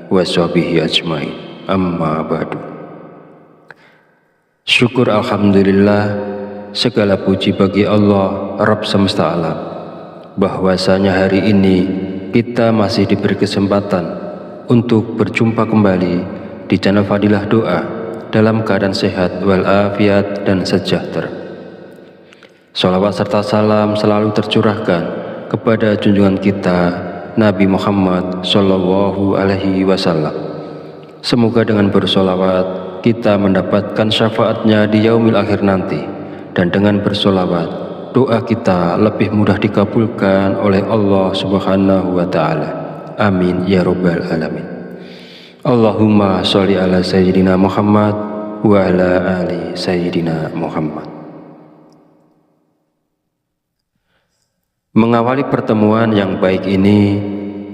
wa sahbihi ajmain. Amma ba'du. Syukur alhamdulillah, segala puji bagi Allah Rabb semesta alam, bahwasanya hari ini kita masih diberi kesempatan untuk berjumpa kembali di channel Fadilah Doa dalam keadaan sehat walafiat dan sejahtera. Sholawat serta salam selalu tercurahkan kepada junjungan kita Nabi Muhammad Sallallahu Alaihi Wasallam. Semoga dengan bersolawat kita mendapatkan syafaatnya di yaumil akhir nanti, dan dengan bersolawat doa kita lebih mudah dikabulkan oleh Allah Subhanahu wa Ta'ala. Amin ya Rabbal Alamin. Allahumma sholli ala Sayyidina Muhammad wa ala ali Sayyidina Muhammad. Mengawali pertemuan yang baik ini,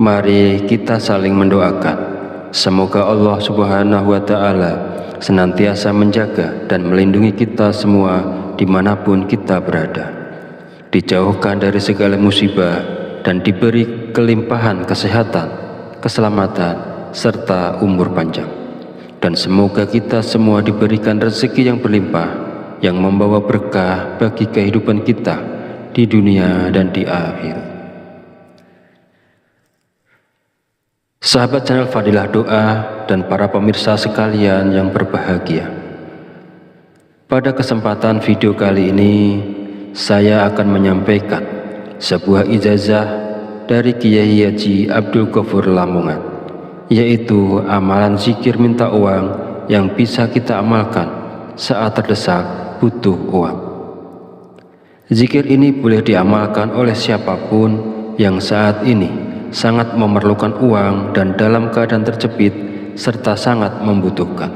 mari kita saling mendoakan. Semoga Allah Subhanahu wa Ta'ala senantiasa menjaga dan melindungi kita semua dimanapun kita berada, dijauhkan dari segala musibah dan diberi kelimpahan kesehatan, keselamatan, serta umur panjang. Dan semoga kita semua diberikan rezeki yang berlimpah, yang membawa berkah bagi kehidupan kita di dunia dan di akhirat. Sahabat channel Fadilah Doa dan para pemirsa sekalian yang berbahagia, pada kesempatan video kali ini saya akan menyampaikan sebuah ijazah dari Kiai Haji Abdul Ghafur Lamongan, yaitu amalan zikir minta uang yang bisa kita amalkan saat terdesak butuh uang. Zikir ini boleh diamalkan oleh siapapun yang saat ini sangat memerlukan uang dan dalam keadaan terjepit serta sangat membutuhkan.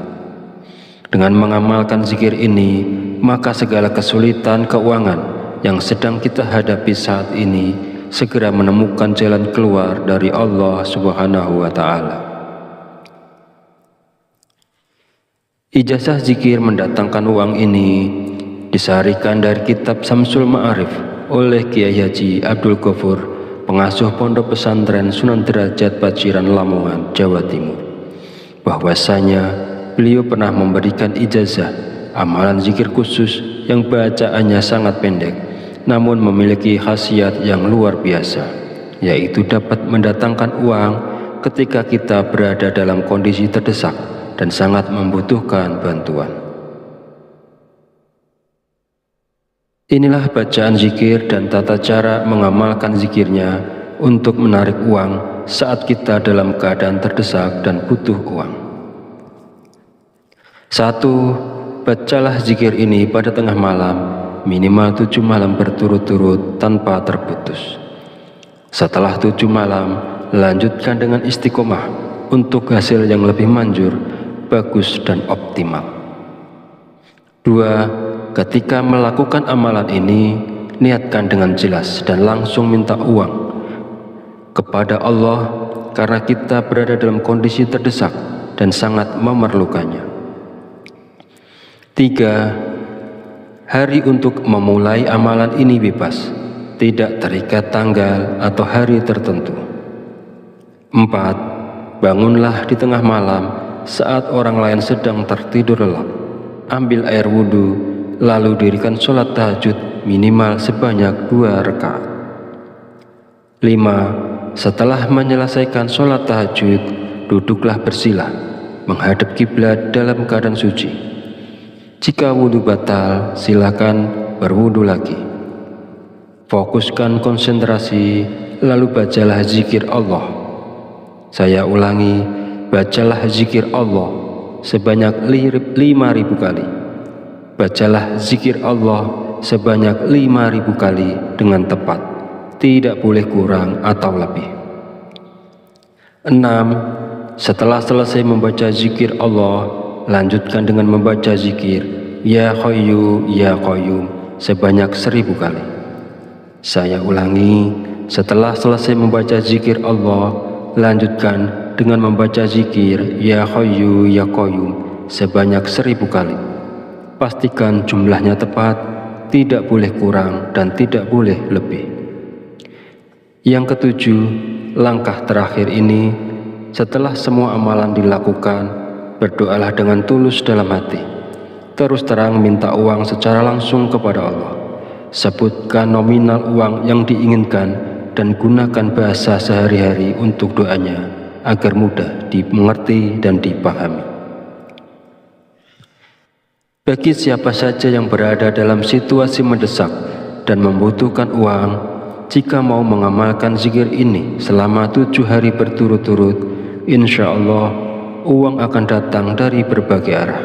Dengan mengamalkan zikir ini, maka segala kesulitan keuangan yang sedang kita hadapi saat ini segera menemukan jalan keluar dari Allah Subhanahu wa Ta'ala. Ijazah zikir mendatangkan uang ini disarikan dari kitab Samsul Ma'arif oleh Kiai Haji Abdul Ghafur, pengasuh Pondok Pesantren Sunan Derajat Paciran Lamongan, Jawa Timur, bahwasanya beliau pernah memberikan ijazah amalan zikir khusus yang bacaannya sangat pendek namun memiliki khasiat yang luar biasa, yaitu dapat mendatangkan uang ketika kita berada dalam kondisi terdesak dan sangat membutuhkan bantuan. Inilah bacaan zikir dan tata cara mengamalkan zikirnya untuk menarik uang saat kita dalam keadaan terdesak dan butuh uang. 1. Bacalah zikir ini pada tengah malam, minimal 7 malam berturut-turut tanpa terputus. Setelah 7 malam, lanjutkan dengan istiqomah untuk hasil yang lebih manjur, bagus dan optimal. 2. Ketika melakukan amalan ini, niatkan dengan jelas dan langsung minta uang kepada Allah karena kita berada dalam kondisi terdesak dan sangat memerlukannya. 3. Hari untuk memulai amalan ini bebas, tidak terikat tanggal atau hari tertentu. 4. Bangunlah di tengah malam saat orang lain sedang tertidur lelap. Ambil air wudhu, lalu dirikan sholat tahajud minimal sebanyak 2 rakaat. 5. Setelah menyelesaikan sholat tahajud, duduklah bersila menghadap kiblat dalam keadaan suci. Jika wudhu batal, silakan berwudhu lagi. Fokuskan konsentrasi, lalu bacalah zikir Allah. Saya ulangi, bacalah zikir Allah sebanyak 5.000 kali. Bacalah zikir Allah sebanyak 5.000 kali dengan tepat, tidak boleh kurang atau lebih. 6. Setelah selesai membaca zikir Allah, lanjutkan dengan membaca zikir Ya Hayyu Ya Qayyum sebanyak 1.000 kali. Saya ulangi, setelah selesai membaca zikir Allah, lanjutkan dengan membaca zikir Ya Hayyu Ya Qayyum sebanyak 1.000 kali. Pastikan jumlahnya tepat, tidak boleh kurang dan tidak boleh lebih. Yang ketujuh, langkah terakhir ini setelah semua amalan dilakukan, berdoalah dengan tulus dalam hati. Terus terang minta uang secara langsung kepada Allah. Sebutkan nominal uang yang diinginkan dan gunakan bahasa sehari-hari untuk doanya agar mudah dimengerti dan dipahami. Bagi siapa saja yang berada dalam situasi mendesak dan membutuhkan uang, jika mau mengamalkan zikir ini selama 7 hari berturut-turut, insya Allah uang akan datang dari berbagai arah.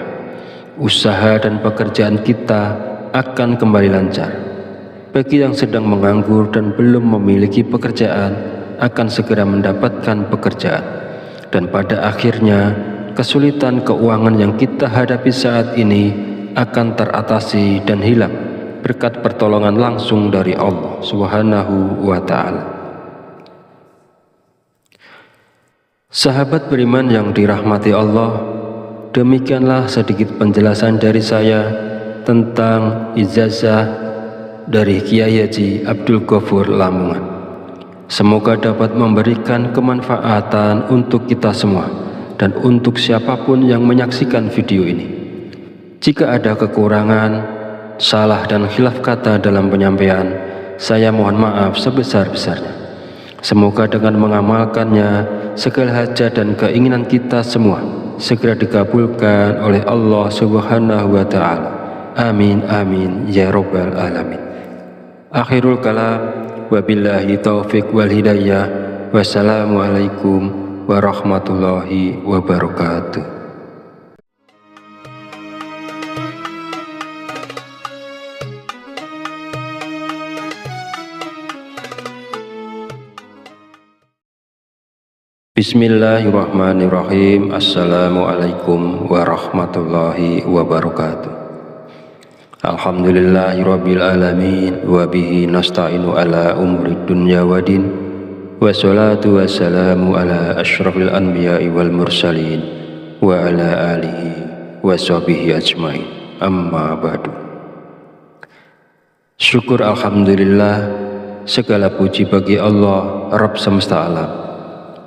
Usaha dan pekerjaan kita akan kembali lancar. Bagi yang sedang menganggur dan belum memiliki pekerjaan, akan segera mendapatkan pekerjaan. Dan pada akhirnya, kesulitan keuangan yang kita hadapi saat ini akan teratasi dan hilang berkat pertolongan langsung dari Allah Subhanahu wa Ta'ala. Sahabat beriman yang dirahmati Allah, demikianlah sedikit penjelasan dari saya tentang ijazah dari Kiai Haji Abdul Ghafur Lamongan. Semoga dapat memberikan kemanfaatan untuk kita semua dan untuk siapapun yang menyaksikan video ini. Jika ada kekurangan, salah dan khilaf kata dalam penyampaian, saya mohon maaf sebesar-besarnya. Semoga dengan mengamalkannya, segala hajat dan keinginan kita semua segera dikabulkan oleh Allah Subhanahu wa Ta'ala. Amin amin ya rabbal alamin. Akhirul kalam, wabillahi taufiq wal hidayah. Wassalamualaikum warahmatullahi wabarakatuh. Bismillahirrahmanirrahim. Assalamualaikum warahmatullahi wabarakatuh. Alhamdulillahirabbil alamin wa bihi nasta'inu ala umuri dunya waddin. Wassalatu wassalamu ala asyrafil anbiya'i wal mursalin wa ala alihi wa sahbihi ajmain. Amma ba'du. Syukur alhamdulillah, segala puji bagi Allah Rabb semesta alam,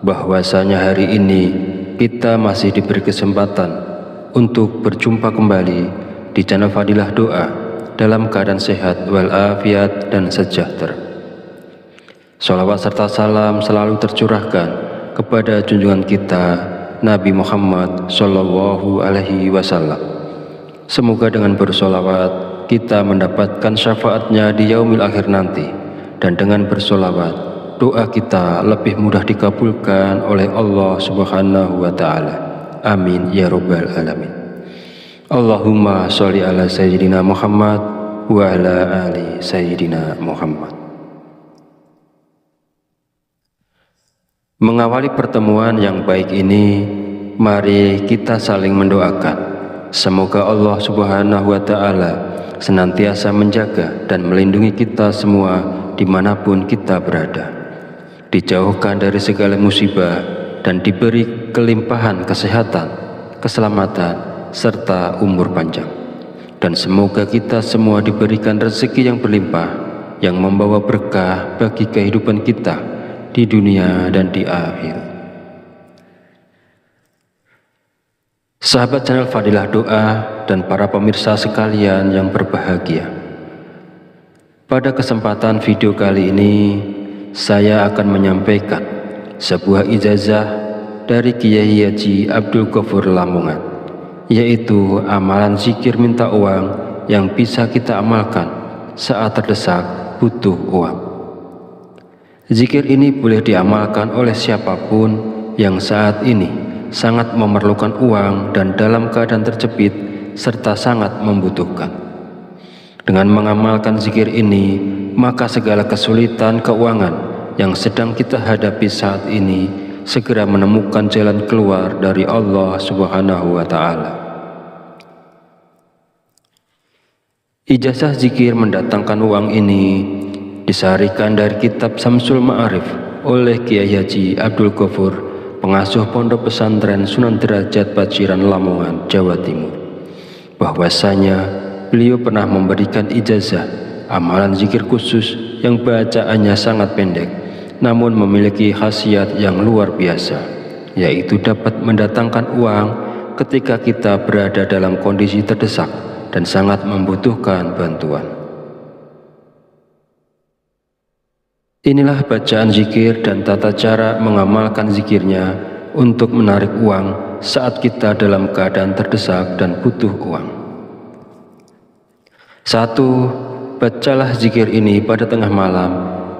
bahwasanya hari ini kita masih diberi kesempatan untuk berjumpa kembali di channel Fadilah Doa dalam keadaan sehat walafiat dan sejahtera. Sholawat serta salam selalu tercurahkan kepada junjungan kita Nabi Muhammad Sallallahu Alaihi Wasallam. Semoga dengan bersolawat kita mendapatkan syafaatnya di yaumil akhir nanti, dan dengan bersolawat doa kita lebih mudah dikabulkan oleh Allah Subhanahu wa Ta'ala. Amin ya rabbal alamin. Allahumma sholli ala sayyidina Muhammad wa ala ali sayyidina Muhammad. Mengawali pertemuan yang baik ini, mari kita saling mendoakan. Semoga Allah Subhanahu wa Ta'ala senantiasa menjaga dan melindungi kita semua dimanapun kita berada, dijauhkan dari segala musibah dan diberi kelimpahan kesehatan, keselamatan, serta umur panjang. Dan semoga kita semua diberikan rezeki yang berlimpah, yang membawa berkah bagi kehidupan kita di dunia dan di akhir. Sahabat channel Fadilah Doa dan para pemirsa sekalian yang berbahagia, pada kesempatan video kali ini saya akan menyampaikan sebuah ijazah dari Kiai Haji Abdul Ghafur Lamongan, yaitu amalan zikir minta uang yang bisa kita amalkan saat terdesak butuh uang. Zikir ini boleh diamalkan oleh siapapun yang saat ini sangat memerlukan uang dan dalam keadaan terjepit serta sangat membutuhkan. Dengan mengamalkan zikir ini, maka segala kesulitan keuangan yang sedang kita hadapi saat ini segera menemukan jalan keluar dari Allah Subhanahu wa Ta'ala. Ijazah zikir mendatangkan uang ini disarikan dari kitab Samsul Ma'arif oleh Kiai Haji Abdul Ghafur, pengasuh Pondok Pesantren Sunan Derajat Paciran Lamongan, Jawa Timur, bahwasanya beliau pernah memberikan ijazah amalan zikir khusus yang bacaannya sangat pendek namun memiliki khasiat yang luar biasa, yaitu dapat mendatangkan uang ketika kita berada dalam kondisi terdesak dan sangat membutuhkan bantuan. Inilah bacaan zikir dan tata cara mengamalkan zikirnya untuk menarik uang saat kita dalam keadaan terdesak dan butuh uang. 1. Bacalah zikir ini pada tengah malam,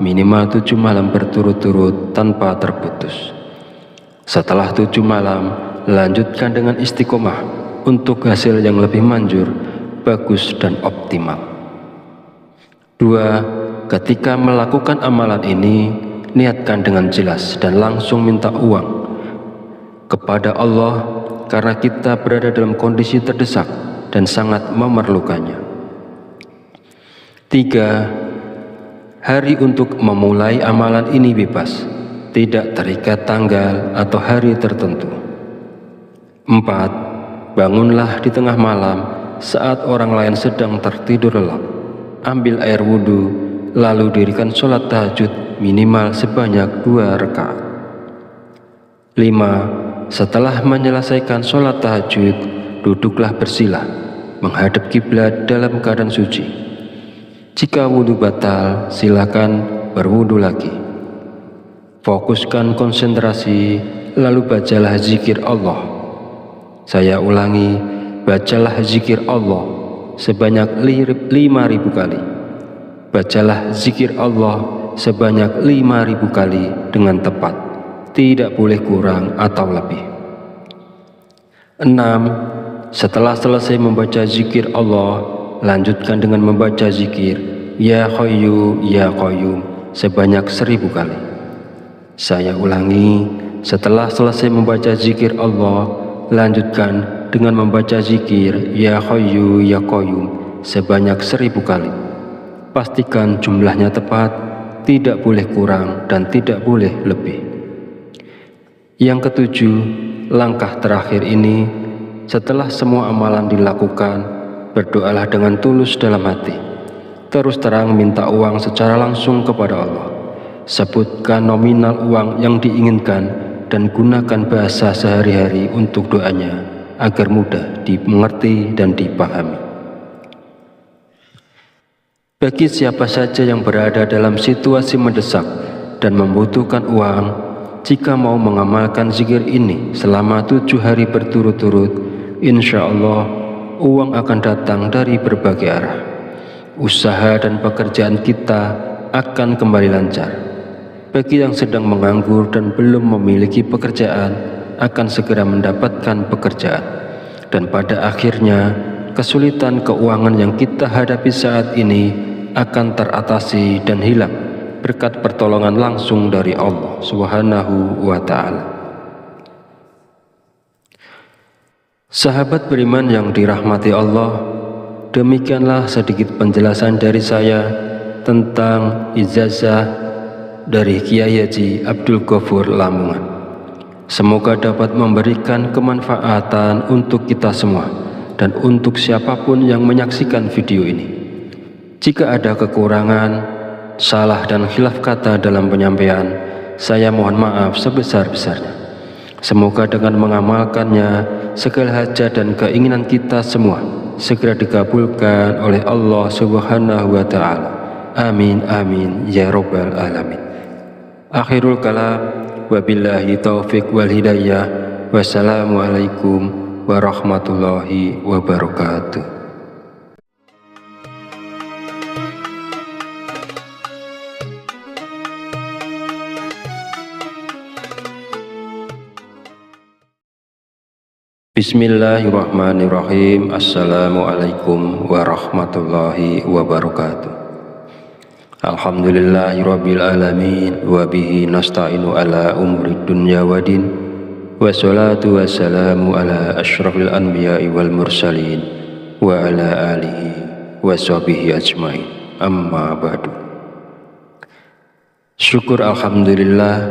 minimal 7 malam berturut-turut tanpa terputus. Setelah 7 malam, lanjutkan dengan istiqomah untuk hasil yang lebih manjur, bagus dan optimal. 2. Ketika melakukan amalan ini, niatkan dengan jelas dan langsung minta uang kepada Allah karena kita berada dalam kondisi terdesak dan sangat memerlukannya. 3. Hari untuk memulai amalan ini bebas, tidak terikat tanggal atau hari tertentu. 4. Bangunlah di tengah malam saat orang lain sedang tertidur lelap. Ambil air wudhu, lalu dirikan sholat tahajud minimal sebanyak 2 rakaat. 5. Setelah menyelesaikan sholat tahajud, duduklah bersila, menghadap kiblat dalam keadaan suci. Jika wudhu batal, silakan berwudhu lagi. Fokuskan konsentrasi, lalu bacalah zikir Allah. Saya ulangi, bacalah zikir Allah sebanyak 5.000 kali. Bacalah zikir Allah sebanyak 5.000 kali dengan tepat, tidak boleh kurang atau lebih. 6. Setelah selesai membaca zikir Allah, lanjutkan dengan membaca zikir Ya Hayyu Ya Qayyum sebanyak 1.000 kali. Saya ulangi, setelah selesai membaca zikir Allah, lanjutkan dengan membaca zikir Ya Hayyu Ya Qayyum sebanyak 1.000 kali. Pastikan jumlahnya tepat, tidak boleh kurang dan tidak boleh lebih. Yang ketujuh, langkah terakhir ini, setelah semua amalan dilakukan, berdoalah dengan tulus dalam hati. Terus terang minta uang secara langsung kepada Allah. Sebutkan nominal uang yang diinginkan dan gunakan bahasa sehari-hari untuk doanya agar mudah dimengerti dan dipahami. Bagi siapa saja yang berada dalam situasi mendesak dan membutuhkan uang, jika mau mengamalkan zikir ini selama 7 hari berturut-turut, insya Allah uang akan datang dari berbagai arah. Usaha dan pekerjaan kita akan kembali lancar. Bagi yang sedang menganggur dan belum memiliki pekerjaan, akan segera mendapatkan pekerjaan. Dan pada akhirnya, kesulitan keuangan yang kita hadapi saat ini akan teratasi dan hilang berkat pertolongan langsung dari Allah Subhanahu wa Ta'ala. Sahabat beriman yang dirahmati Allah, demikianlah sedikit penjelasan dari saya tentang ijazah dari Kiai Haji Abdul Ghafur Lamongan. Semoga dapat memberikan kemanfaatan untuk kita semua dan untuk siapapun yang menyaksikan video ini. Jika ada kekurangan, salah dan khilaf kata dalam penyampaian, saya mohon maaf sebesar-besarnya. Semoga dengan mengamalkannya, segala hajat dan keinginan kita semua segera dikabulkan oleh Allah Subhanahu wa Ta'ala. Amin amin ya rabbal alamin. Akhirul kalam, wabillahi taufiq wal hidayah. Wassalamualaikum warahmatullahi wabarakatuh. Bismillahirrahmanirrahim. Assalamualaikum warahmatullahi wabarakatuh. Alhamdulillahirabbil alamin wa bihi nasta'inu ala umuri dunya waddin. Wassalatu wassalamu ala asyrafil anbiya'i wal mursalin wa ala alihi wa sahbihi ajmain. Amma ba'du. Syukur alhamdulillah,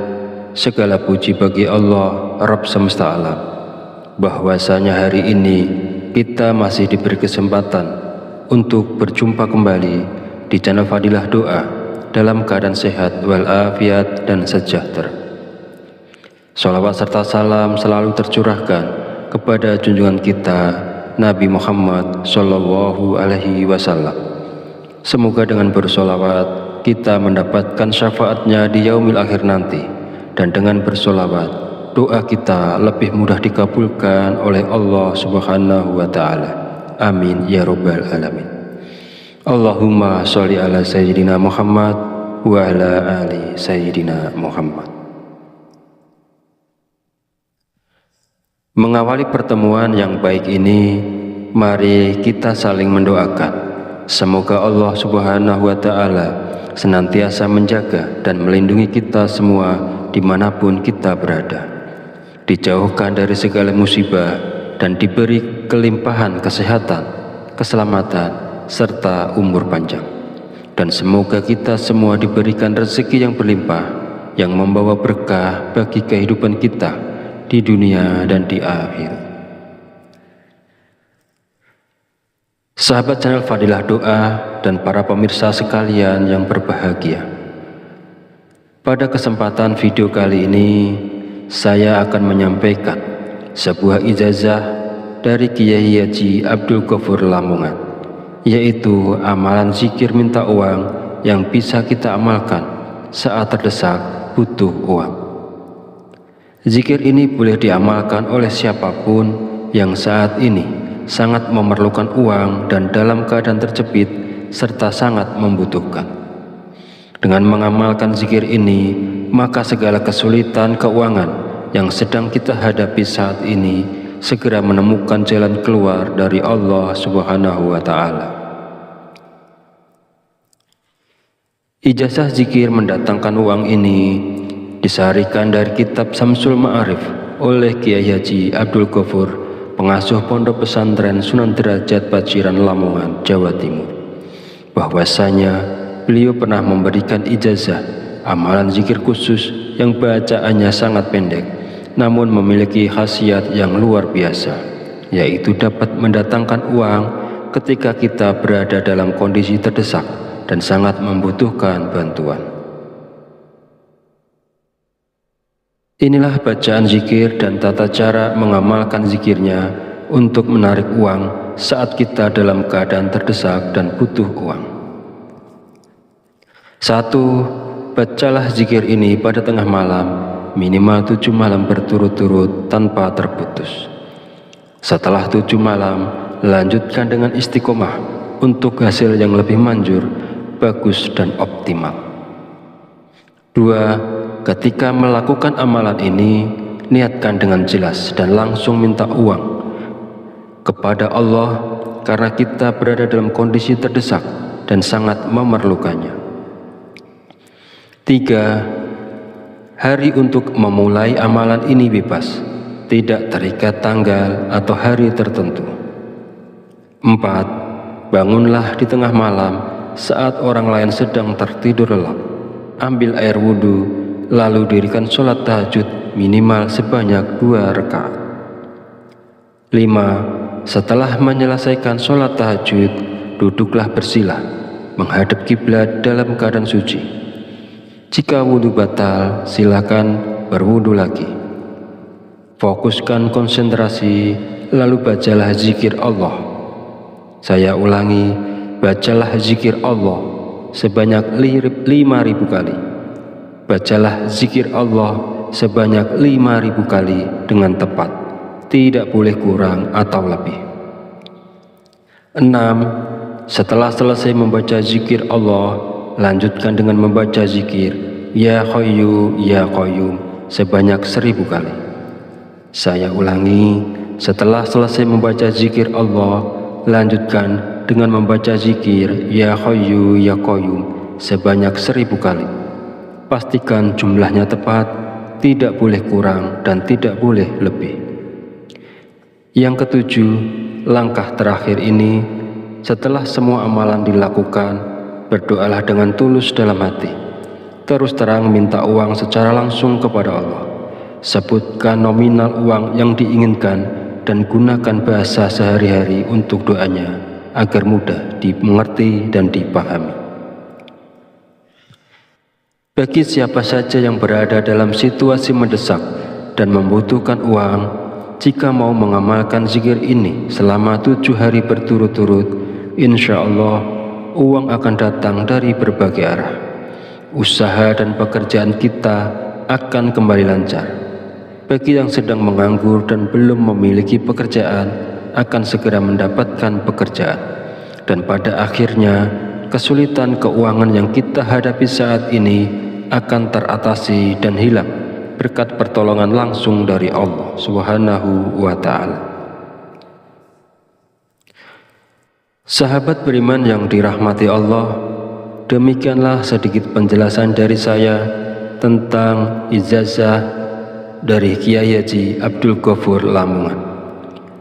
segala puji bagi Allah Rabb semesta alam, bahwasanya hari ini kita masih diberi kesempatan untuk berjumpa kembali di channel Fadilah Doa dalam keadaan sehat walafiat dan sejahtera. Sholawat serta salam selalu tercurahkan kepada junjungan kita Nabi Muhammad Shallallahu Alaihi Wasallam. Semoga dengan bersolawat kita mendapatkan syafaatnya di yaumil akhir nanti, dan dengan bersolawat doa kita lebih mudah dikabulkan oleh Allah Subhanahu wa Ta'ala. Amin ya Rabbal Alamin. Allahumma sholli ala Sayyidina Muhammad wa ala ali Sayyidina Muhammad. Mengawali pertemuan yang baik ini, mari kita saling mendoakan. Semoga Allah Subhanahu wa Ta'ala senantiasa menjaga dan melindungi kita semua dimanapun kita berada, dijauhkan dari segala musibah dan diberi kelimpahan kesehatan, keselamatan, serta umur panjang. Dan semoga kita semua diberikan rezeki yang berlimpah, yang membawa berkah bagi kehidupan kita di dunia dan di akhir. Sahabat channel Fadilah Doa dan para pemirsa sekalian yang berbahagia, pada kesempatan video kali ini saya akan menyampaikan sebuah ijazah dari Kiai Haji Abdul Ghafur Lamongan, yaitu amalan zikir minta uang yang bisa kita amalkan saat terdesak butuh uang. Zikir ini boleh diamalkan oleh siapapun yang saat ini sangat memerlukan uang dan dalam keadaan terjepit serta sangat membutuhkan. Dengan mengamalkan zikir ini, maka segala kesulitan keuangan yang sedang kita hadapi saat ini segera menemukan jalan keluar dari Allah Subhanahu wa Ta'ala. Ijazah zikir mendatangkan uang ini disarikan dari kitab Samsul Ma'arif oleh Kiai Haji Abdul Ghafur, pengasuh Pondok Pesantren Sunan Derajat Paciran Lamongan, Jawa Timur, bahwasanya beliau pernah memberikan ijazah amalan zikir khusus yang bacaannya sangat pendek namun memiliki khasiat yang luar biasa, yaitu dapat mendatangkan uang ketika kita berada dalam kondisi terdesak dan sangat membutuhkan bantuan. Inilah bacaan zikir dan tata cara mengamalkan zikirnya untuk menarik uang saat kita dalam keadaan terdesak dan butuh uang. 1. Bacalah zikir ini pada tengah malam, minimal 7 malam berturut-turut tanpa terputus. Setelah 7 malam, lanjutkan dengan istiqomah untuk hasil yang lebih manjur, bagus dan optimal. 2. Ketika melakukan amalan ini, niatkan dengan jelas dan langsung minta uang kepada Allah karena kita berada dalam kondisi terdesak dan sangat memerlukannya. 3. Hari untuk memulai amalan ini bebas, tidak terikat tanggal atau hari tertentu. 4. Bangunlah di tengah malam saat orang lain sedang tertidur lelap. Ambil air wudhu, lalu dirikan sholat tahajud minimal sebanyak 2 rakaat. 5. Setelah menyelesaikan sholat tahajud, duduklah bersila, menghadap kiblat dalam keadaan suci. Jika wudhu batal, silakan berwudhu lagi. Fokuskan konsentrasi, lalu bacalah zikir Allah. Saya ulangi, bacalah zikir Allah sebanyak 5.000 kali. Bacalah zikir Allah sebanyak 5.000 kali dengan tepat, tidak boleh kurang atau lebih. 6. Setelah selesai membaca zikir Allah, lanjutkan dengan membaca zikir Ya Hayyu Ya Qayyum sebanyak 1.000 kali. Saya ulangi, setelah selesai membaca zikir Allah, lanjutkan dengan membaca zikir Ya Hayyu Ya Qayyum sebanyak 1.000 kali. Pastikan jumlahnya tepat, tidak boleh kurang dan tidak boleh lebih. Yang ketujuh, langkah terakhir ini, setelah semua amalan dilakukan, berdoalah dengan tulus dalam hati. Terus terang minta uang secara langsung kepada Allah. Sebutkan nominal uang yang diinginkan dan gunakan bahasa sehari-hari untuk doanya agar mudah dimengerti dan dipahami. Bagi siapa saja yang berada dalam situasi mendesak dan membutuhkan uang, jika mau mengamalkan zikir ini selama 7 hari berturut-turut, insya Allah uang akan datang dari berbagai arah. Usaha dan pekerjaan kita akan kembali lancar. Bagi yang sedang menganggur dan belum memiliki pekerjaan, akan segera mendapatkan pekerjaan. Dan pada akhirnya, kesulitan keuangan yang kita hadapi saat ini akan teratasi dan hilang berkat pertolongan langsung dari Allah Subhanahu wa Ta'ala. Sahabat beriman yang dirahmati Allah, demikianlah sedikit penjelasan dari saya tentang ijazah dari Kiai Haji Abdul Ghafur Lamongan.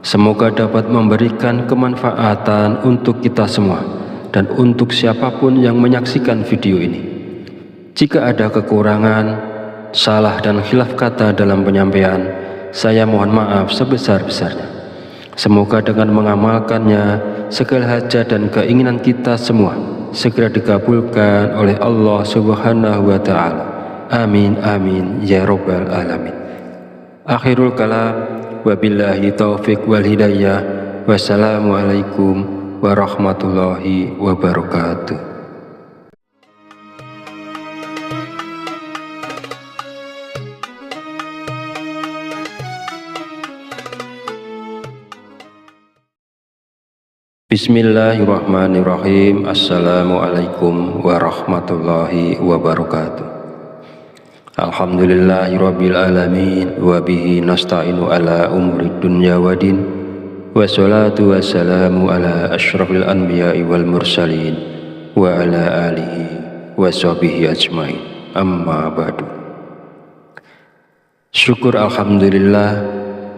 Semoga dapat memberikan kemanfaatan untuk kita semua dan untuk siapapun yang menyaksikan video ini. Jika ada kekurangan, salah dan khilaf kata dalam penyampaian, saya mohon maaf sebesar-besarnya. Semoga dengan mengamalkannya, segala hajat dan keinginan kita semua segera dikabulkan oleh Allah Subhanahu wa Ta'ala. Amin amin ya rabbal alamin. Akhirul kalam, wabillahi taufiq wal hidayah. Wassalamualaikum warahmatullahi wabarakatuh. Bismillahirrahmanirrahim. Assalamualaikum warahmatullahi wabarakatuh. Alhamdulillahirabbil alamin wa bihi nasta'inu ala umuri dunya waddin. Wassalatu wassalamu ala asyrafil anbiya'i wal mursalin wa ala alihi wa sahbihi ajmain. Amma ba'du. Syukur alhamdulillah,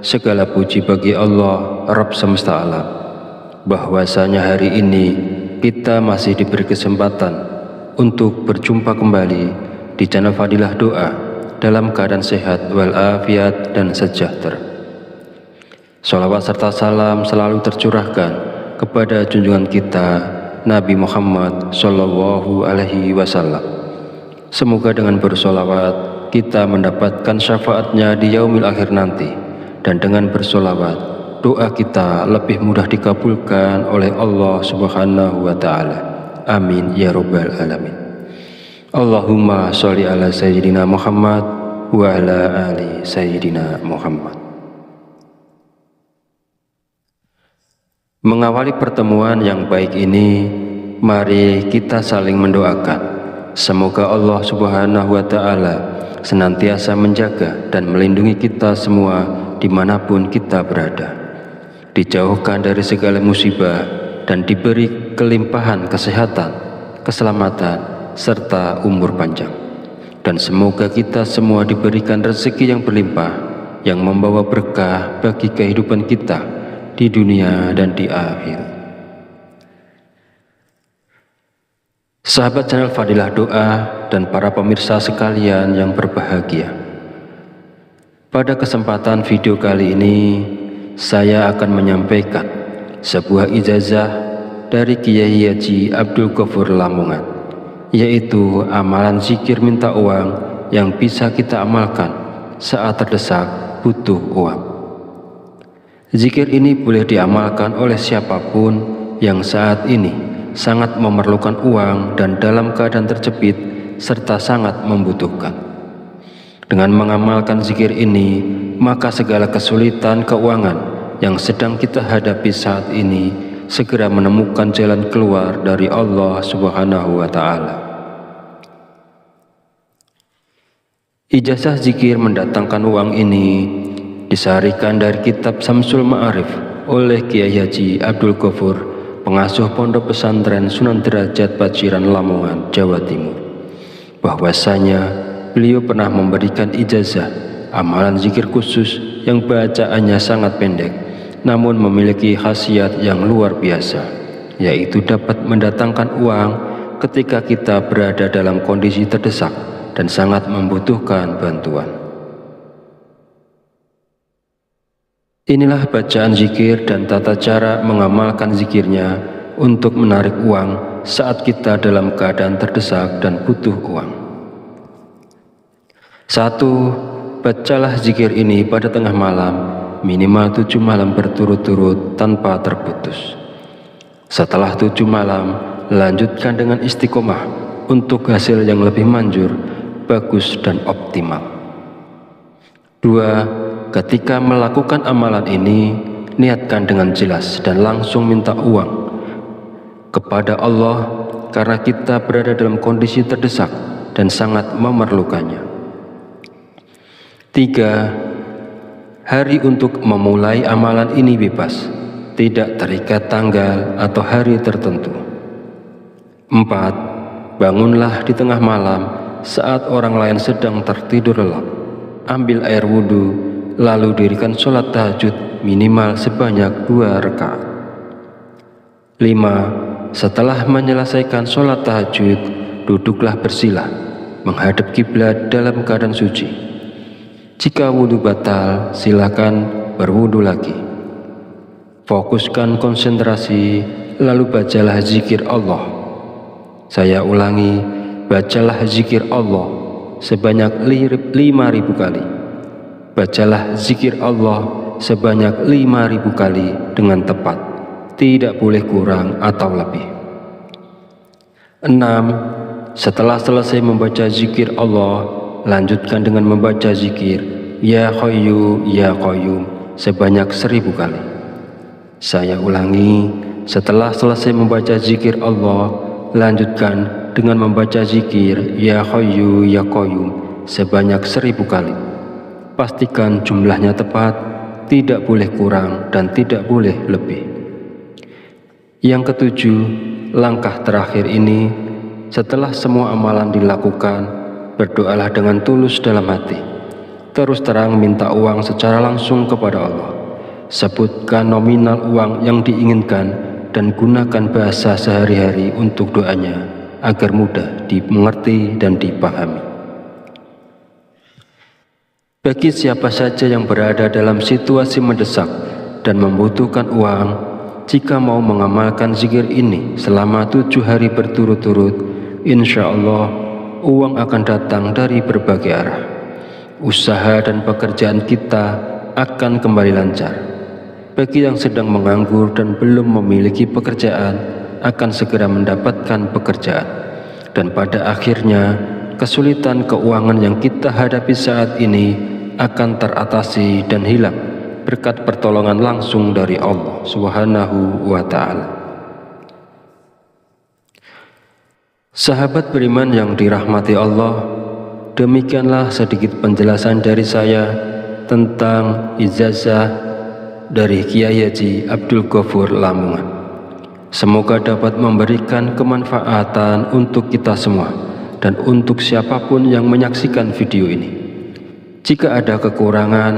segala puji bagi Allah Rabb semesta alam, bahwasanya hari ini kita masih diberi kesempatan untuk berjumpa kembali di channel Fadilah Doa dalam keadaan sehat walafiat dan sejahtera. Sholawat serta salam selalu tercurahkan kepada junjungan kita Nabi Muhammad Sallallahu Alaihi Wasallam. Semoga dengan bersolawat kita mendapatkan syafaatnya di yaumil akhir nanti, dan dengan bersolawat doa kita lebih mudah dikabulkan oleh Allah Subhanahu wa Ta'ala. Amin ya rabbal alamin. Allahumma sholli ala sayyidina Muhammad wa ala ali sayyidina Muhammad. Mengawali pertemuan yang baik ini, mari kita saling mendoakan. Semoga Allah Subhanahu wa Ta'ala senantiasa menjaga dan melindungi kita semua dimanapun kita berada, dijauhkan dari segala musibah dan diberi kelimpahan kesehatan, keselamatan, serta umur panjang. Dan semoga kita semua diberikan rezeki yang berlimpah, yang membawa berkah bagi kehidupan kita di dunia dan di akhirat. Sahabat channel Fadilah Doa dan para pemirsa sekalian yang berbahagia, pada kesempatan video kali ini saya akan menyampaikan sebuah ijazah dari Kiai Haji Abdul Ghafur Lamongan, yaitu amalan zikir minta uang yang bisa kita amalkan saat terdesak butuh uang. Zikir ini boleh diamalkan oleh siapapun yang saat ini sangat memerlukan uang dan dalam keadaan terjepit serta sangat membutuhkan. Dengan mengamalkan zikir ini, maka segala kesulitan keuangan yang sedang kita hadapi saat ini segera menemukan jalan keluar dari Allah Subhanahu wa Ta'ala. Ijazah zikir mendatangkan uang ini disarikan dari kitab Samsul Ma'arif oleh Kiai Haji Abdul Ghafur, pengasuh pondok pesantren Sunan Derajat Paciran Lamongan, Jawa Timur, bahwasanya beliau pernah memberikan ijazah amalan zikir khusus yang bacaannya sangat pendek namun memiliki khasiat yang luar biasa, yaitu dapat mendatangkan uang ketika kita berada dalam kondisi terdesak dan sangat membutuhkan bantuan. Inilah bacaan zikir dan tata cara mengamalkan zikirnya untuk menarik uang saat kita dalam keadaan terdesak dan butuh uang. 1. bacalah zikir ini pada tengah malam, minimal 7 malam berturut-turut tanpa terputus. Setelah 7 malam, lanjutkan dengan istiqomah untuk hasil yang lebih manjur, bagus dan optimal. 2. Ketika melakukan amalan ini, niatkan dengan jelas dan langsung minta uang kepada Allah karena kita berada dalam kondisi terdesak dan sangat memerlukannya. 3. Hari untuk memulai amalan ini bebas, tidak terikat tanggal atau hari tertentu. 4. Bangunlah di tengah malam saat orang lain sedang tertidur lelap. Ambil air wudhu, lalu dirikan sholat tahajud minimal sebanyak 2 rakaat. 5. Setelah menyelesaikan sholat tahajud, duduklah bersila, menghadap kiblat dalam keadaan suci. Jika wudhu batal, silakan berwudhu lagi. Fokuskan konsentrasi, lalu bacalah zikir Allah. Saya ulangi, bacalah zikir Allah sebanyak 5.000 kali. Bacalah zikir Allah sebanyak 5.000 kali dengan tepat, tidak boleh kurang atau lebih. 6. Setelah selesai membaca zikir Allah, lanjutkan dengan membaca zikir Ya Hayyu Ya Qayyum sebanyak 1000 kali. Saya ulangi, setelah selesai membaca zikir Allah, lanjutkan dengan membaca zikir Ya Hayyu Ya Qayyum sebanyak 1000 kali. Pastikan jumlahnya tepat, tidak boleh kurang dan tidak boleh lebih. Yang ketujuh, langkah terakhir ini, setelah semua amalan dilakukan, berdoalah dengan tulus dalam hati. Terus terang minta uang secara langsung kepada Allah. Sebutkan nominal uang yang diinginkan dan gunakan bahasa sehari-hari untuk doanya agar mudah dimengerti dan dipahami. Bagi siapa saja yang berada dalam situasi mendesak dan membutuhkan uang, jika mau mengamalkan zikir ini selama 7 hari berturut-turut, insya Allah uang akan datang dari berbagai arah. Usaha dan pekerjaan kita akan kembali lancar. Bagi yang sedang menganggur dan belum memiliki pekerjaan, akan segera mendapatkan pekerjaan. Dan pada akhirnya, kesulitan keuangan yang kita hadapi saat ini akan teratasi dan hilang berkat pertolongan langsung dari Allah Subhanahu wa Ta'ala. Sahabat beriman yang dirahmati Allah, demikianlah sedikit penjelasan dari saya tentang ijazah dari Kiai Haji Abdul Ghafur Lamongan. Semoga dapat memberikan kemanfaatan untuk kita semua dan untuk siapapun yang menyaksikan video ini. Jika ada kekurangan,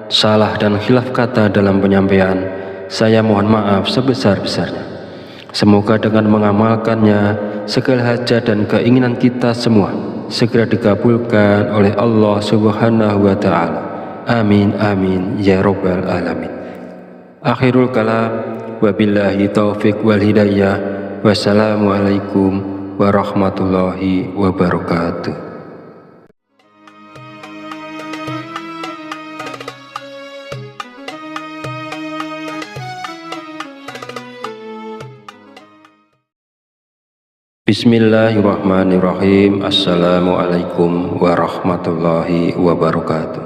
salah dan khilaf kata dalam penyampaian, saya mohon maaf sebesar-besarnya. Semoga dengan mengamalkannya, segala hajat dan keinginan kita semua segera dikabulkan oleh Allah Subhanahu wa Ta'ala. Amin amin ya rabbal alamin. Akhirul kalam, wabillahi taufiq wal hidayah. Wassalamualaikum warahmatullahi wabarakatuh. Bismillahirrahmanirrahim. Assalamualaikum warahmatullahi wabarakatuh.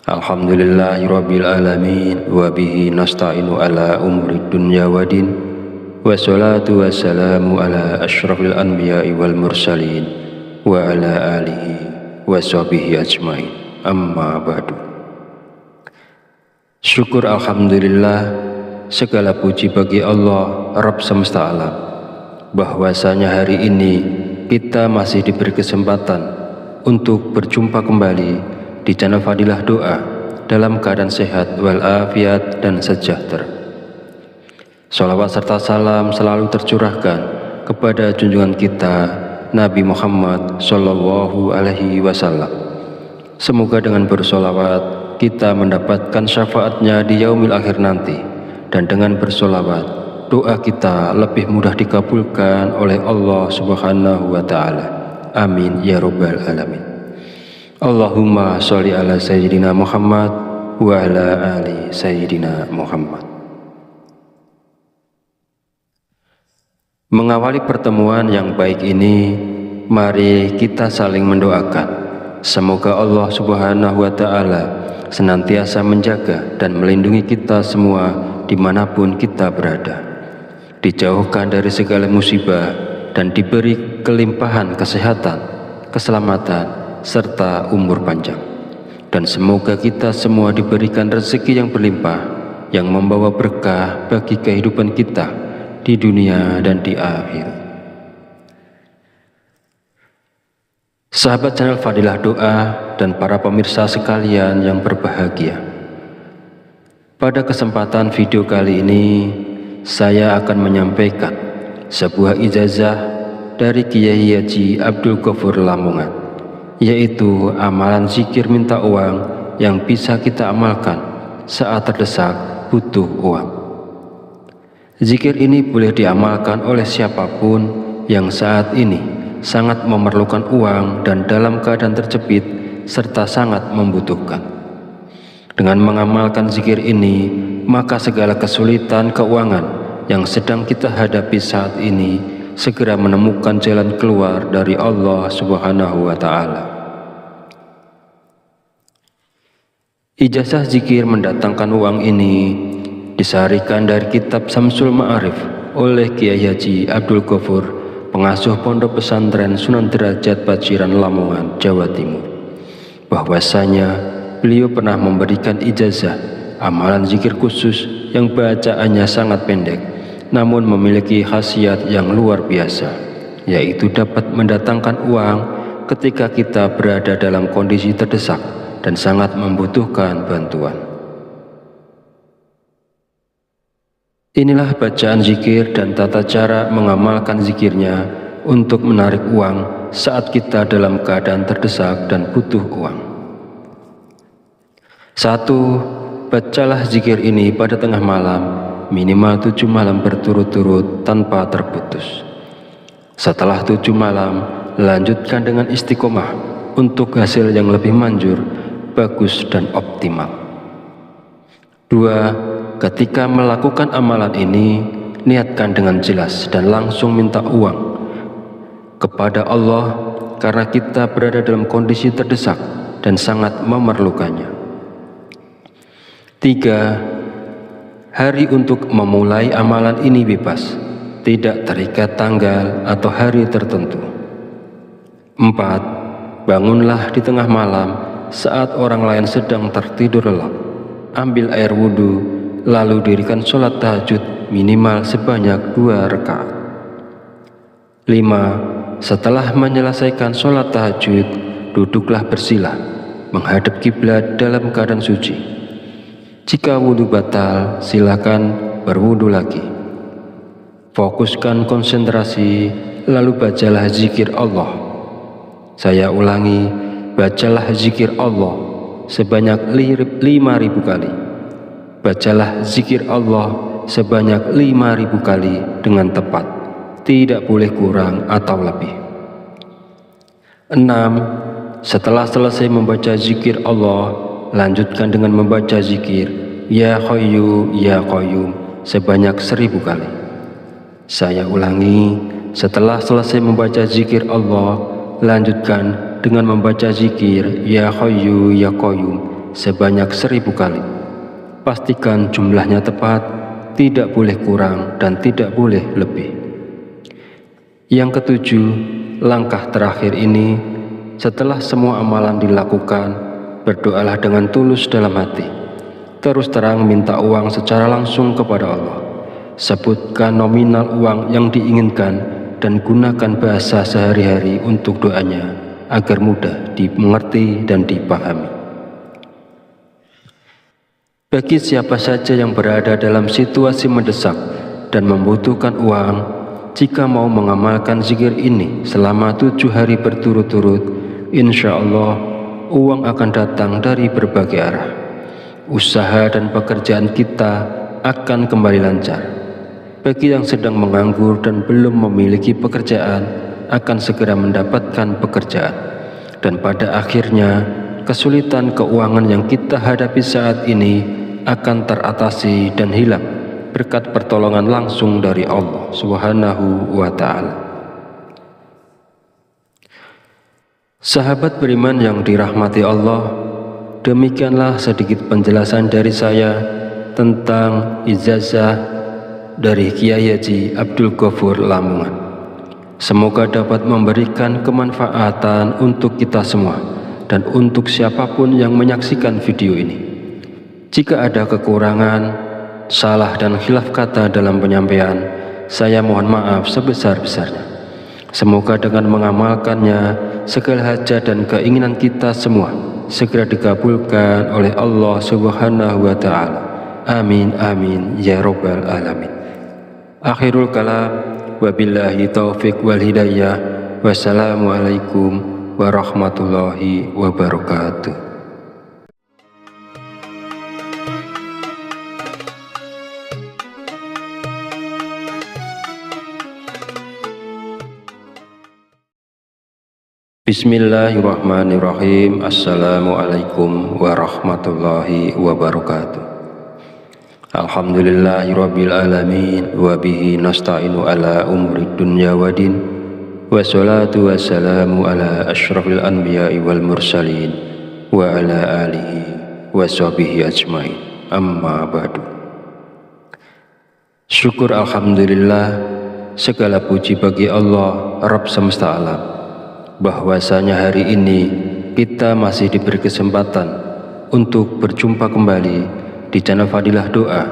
Alhamdulillahirabbil alamin wa bihi nasta'inu ala umuri dunya waddin. Wassalatu wassalamu ala asyrafil anbiya'i wal mursalin wa ala alihi wa sahbihi ajmain. Amma ba'du. Syukur alhamdulillah, segala puji bagi Allah Rabb semesta alam, bahwasanya hari ini kita masih diberi kesempatan untuk berjumpa kembali di channel Fadilah Doa dalam keadaan sehat walafiat dan sejahtera. Shalawat serta salam selalu tercurahkan kepada junjungan kita Nabi Muhammad Sallallahu Alaihi Wasallam. Semoga dengan bersolawat kita mendapatkan syafaatnya di yaumil akhir nanti, dan dengan bersolawat doa kita lebih mudah dikabulkan oleh Allah Subhanahu wa Ta'ala. Amin ya rabbal alamin. Allahumma sholli ala Sayyidina Muhammad wa ala ali Sayyidina Muhammad. Mengawali pertemuan yang baik ini, mari kita saling mendoakan. Semoga Allah Subhanahu wa Ta'ala senantiasa menjaga dan melindungi kita semua dimanapun kita berada, dijauhkan dari segala musibah dan diberi kelimpahan kesehatan, keselamatan, serta umur panjang. Dan semoga kita semua diberikan rezeki yang berlimpah, yang membawa berkah bagi kehidupan kita di dunia dan di akhirat. Sahabat channel Fadilah Doa dan para pemirsa sekalian yang berbahagia, pada kesempatan video kali ini saya akan menyampaikan sebuah ijazah dari Kiai Haji Abdul Ghafur Lamongan, yaitu amalan zikir minta uang yang bisa kita amalkan saat terdesak butuh uang. Zikir ini boleh diamalkan oleh siapapun yang saat ini sangat memerlukan uang dan dalam keadaan terjepit serta sangat membutuhkan. Dengan mengamalkan zikir ini, maka segala kesulitan keuangan yang sedang kita hadapi saat ini segera menemukan jalan keluar dari Allah Subhanahu wa Ta'ala. Ijazah zikir mendatangkan uang ini disarikan dari kitab Samsul Ma'arif oleh Kiai Haji Abdul Ghafur, pengasuh Pondok Pesantren Sunan Derajat Paciran Lamongan, Jawa Timur, bahwasanya beliau pernah memberikan ijazah amalan zikir khusus yang bacaannya sangat pendek namun memiliki khasiat yang luar biasa, yaitu dapat mendatangkan uang ketika kita berada dalam kondisi terdesak dan sangat membutuhkan bantuan. Inilah bacaan zikir dan tata cara mengamalkan zikirnya untuk menarik uang saat kita dalam keadaan terdesak dan butuh uang. 1. Bacalah zikir ini pada tengah malam, minimal 7 malam berturut-turut tanpa terputus. Setelah 7 malam, lanjutkan dengan istiqomah untuk hasil yang lebih manjur, bagus dan optimal. 2. Ketika melakukan amalan ini, niatkan dengan jelas dan langsung minta uang kepada Allah karena kita berada dalam kondisi terdesak dan sangat memerlukannya. 3. Hari untuk memulai amalan ini bebas, tidak terikat tanggal atau hari tertentu. 4. Bangunlah di tengah malam saat orang lain sedang tertidur lelap. Ambil air wudhu, lalu dirikan sholat tahajud minimal sebanyak 2 rakaat. 5. Setelah menyelesaikan sholat tahajud, duduklah bersila, menghadap kiblat dalam keadaan suci. Jika wudhu batal, silakan berwudhu lagi. Fokuskan konsentrasi, lalu bacalah zikir Allah. Saya ulangi, bacalah zikir Allah sebanyak 5.000 kali. Bacalah zikir Allah sebanyak 5.000 kali dengan tepat, tidak boleh kurang atau lebih. 6. Setelah selesai membaca zikir Allah, lanjutkan dengan membaca zikir Ya Hayyu Ya Qayyum sebanyak 1.000 kali. Saya ulangi, setelah selesai membaca zikir Allah, lanjutkan dengan membaca zikir Ya Hayyu Ya Qayyum sebanyak 1.000 kali. Pastikan jumlahnya tepat, tidak boleh kurang dan tidak boleh lebih. Yang ketujuh, langkah terakhir ini, setelah semua amalan dilakukan, berdoalah dengan tulus dalam hati. Terus terang minta uang secara langsung kepada Allah. Sebutkan nominal uang yang diinginkan dan gunakan bahasa sehari-hari untuk doanya agar mudah dimengerti dan dipahami. Bagi siapa saja yang berada dalam situasi mendesak dan membutuhkan uang, jika mau mengamalkan zikir ini selama 7 hari berturut-turut, insya Allah uang akan datang dari berbagai arah. Usaha dan pekerjaan kita akan kembali lancar. Bagi yang sedang menganggur dan belum memiliki pekerjaan, akan segera mendapatkan pekerjaan. dan pada akhirnya kesulitan keuangan yang kita hadapi saat ini akan teratasi dan hilang berkat pertolongan langsung dari Allah Subhanahu wa Ta'ala. Sahabat beriman yang dirahmati Allah, demikianlah sedikit penjelasan dari saya tentang ijazah dari Kiai Haji Abdul Ghafur Lamongan. Semoga dapat memberikan kemanfaatan untuk kita semua dan untuk siapapun yang menyaksikan video ini. Jika ada kekurangan, salah dan khilaf kata dalam penyampaian, saya mohon maaf sebesar-besarnya. Semoga dengan mengamalkannya, segala hajat dan keinginan kita semua segera dikabulkan oleh Allah Subhanahu wa Ta'ala. Amin amin ya rabbal alamin. Akhirul kalam, wabillahi taufiq wal hidayah. Wassalamualaikum warahmatullahi wabarakatuh. Bismillahirrahmanirrahim. Assalamualaikum warahmatullahi wabarakatuh. Alhamdulillahirabbil alamin wa bihi nasta'inu ala umuri dunya waddin. Wassalatu wassalamu ala asyrafil anbiya'i wal mursalin wa ala alihi wa sahbihi ajmain. Amma ba'du. Syukur alhamdulillah, segala puji bagi Allah Rabb semesta alam, bahwasanya hari ini kita masih diberi kesempatan untuk berjumpa kembali di channel Fadilah Doa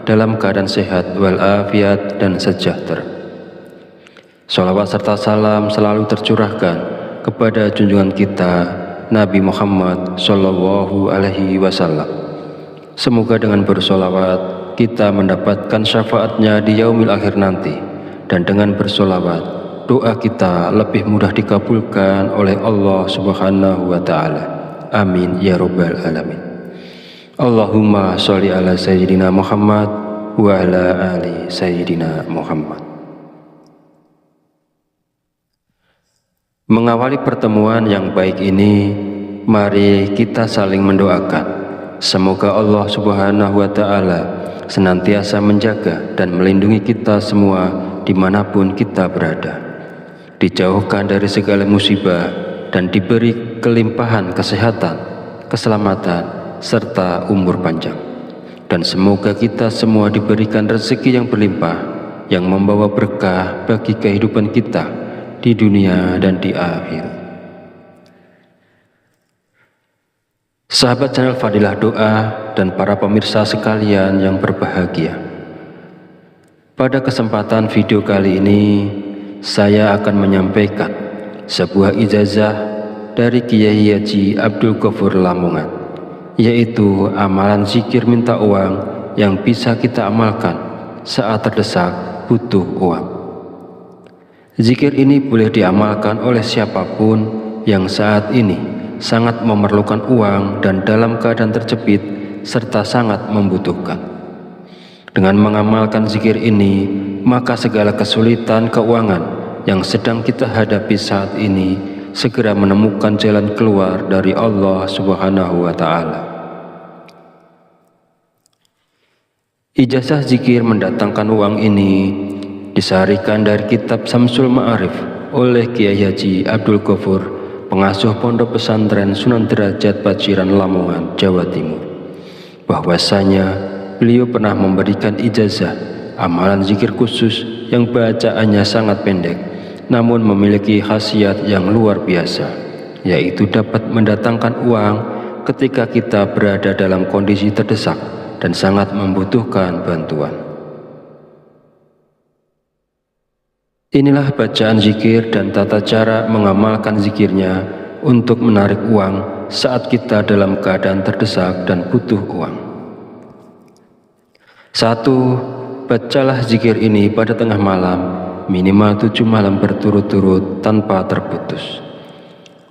dalam keadaan sehat walafiat dan sejahtera. Sholawat serta salam selalu tercurahkan kepada junjungan kita Nabi Muhammad Sallallahu Alaihi Wasallam. Semoga dengan bersolawat kita mendapatkan syafaatnya di yaumil akhir nanti, dan dengan bersolawat doa kita lebih mudah dikabulkan oleh Allah Subhanahu wa Ta'ala. Amin ya rabbal alamin. Allahumma sholli ala sayyidina Muhammad wa ala ali sayyidina Muhammad. Mengawali pertemuan yang baik ini, mari kita saling mendoakan. Semoga Allah Subhanahu wa Ta'ala senantiasa menjaga dan melindungi kita semua dimanapun kita berada, dijauhkan dari segala musibah dan diberi kelimpahan kesehatan, keselamatan, serta umur panjang. Dan semoga kita semua diberikan rezeki yang berlimpah, yang membawa berkah bagi kehidupan kita di dunia dan di akhirat. Sahabat channel Fadilah Doa dan para pemirsa sekalian yang berbahagia, pada kesempatan video kali ini saya akan menyampaikan sebuah ijazah dari Kiai Haji Abdul Ghafur Lamongan, yaitu amalan zikir minta uang yang bisa kita amalkan saat terdesak butuh uang. Zikir ini boleh diamalkan oleh siapapun yang saat ini sangat memerlukan uang dan dalam keadaan terjepit serta sangat membutuhkan. Dengan mengamalkan zikir ini, maka segala kesulitan keuangan yang sedang kita hadapi saat ini segera menemukan jalan keluar dari Allah Subhanahu wa Ta'ala. Ijazah zikir mendatangkan uang ini disaharikan dari kitab Samsul Ma'arif oleh Kiai Haji Abdul Ghafur, pengasuh Pondok Pesantren Sunan Derajat Paciran Lamongan, Jawa Timur, bahwasanya beliau pernah memberikan ijazah amalan zikir khusus yang bacaannya sangat pendek namun memiliki khasiat yang luar biasa, yaitu dapat mendatangkan uang ketika kita berada dalam kondisi terdesak dan sangat membutuhkan bantuan. Inilah bacaan zikir dan tata cara mengamalkan zikirnya untuk menarik uang saat kita dalam keadaan terdesak dan butuh uang. 1. Bacalah zikir ini pada tengah malam, minimal 7 malam berturut-turut tanpa terputus.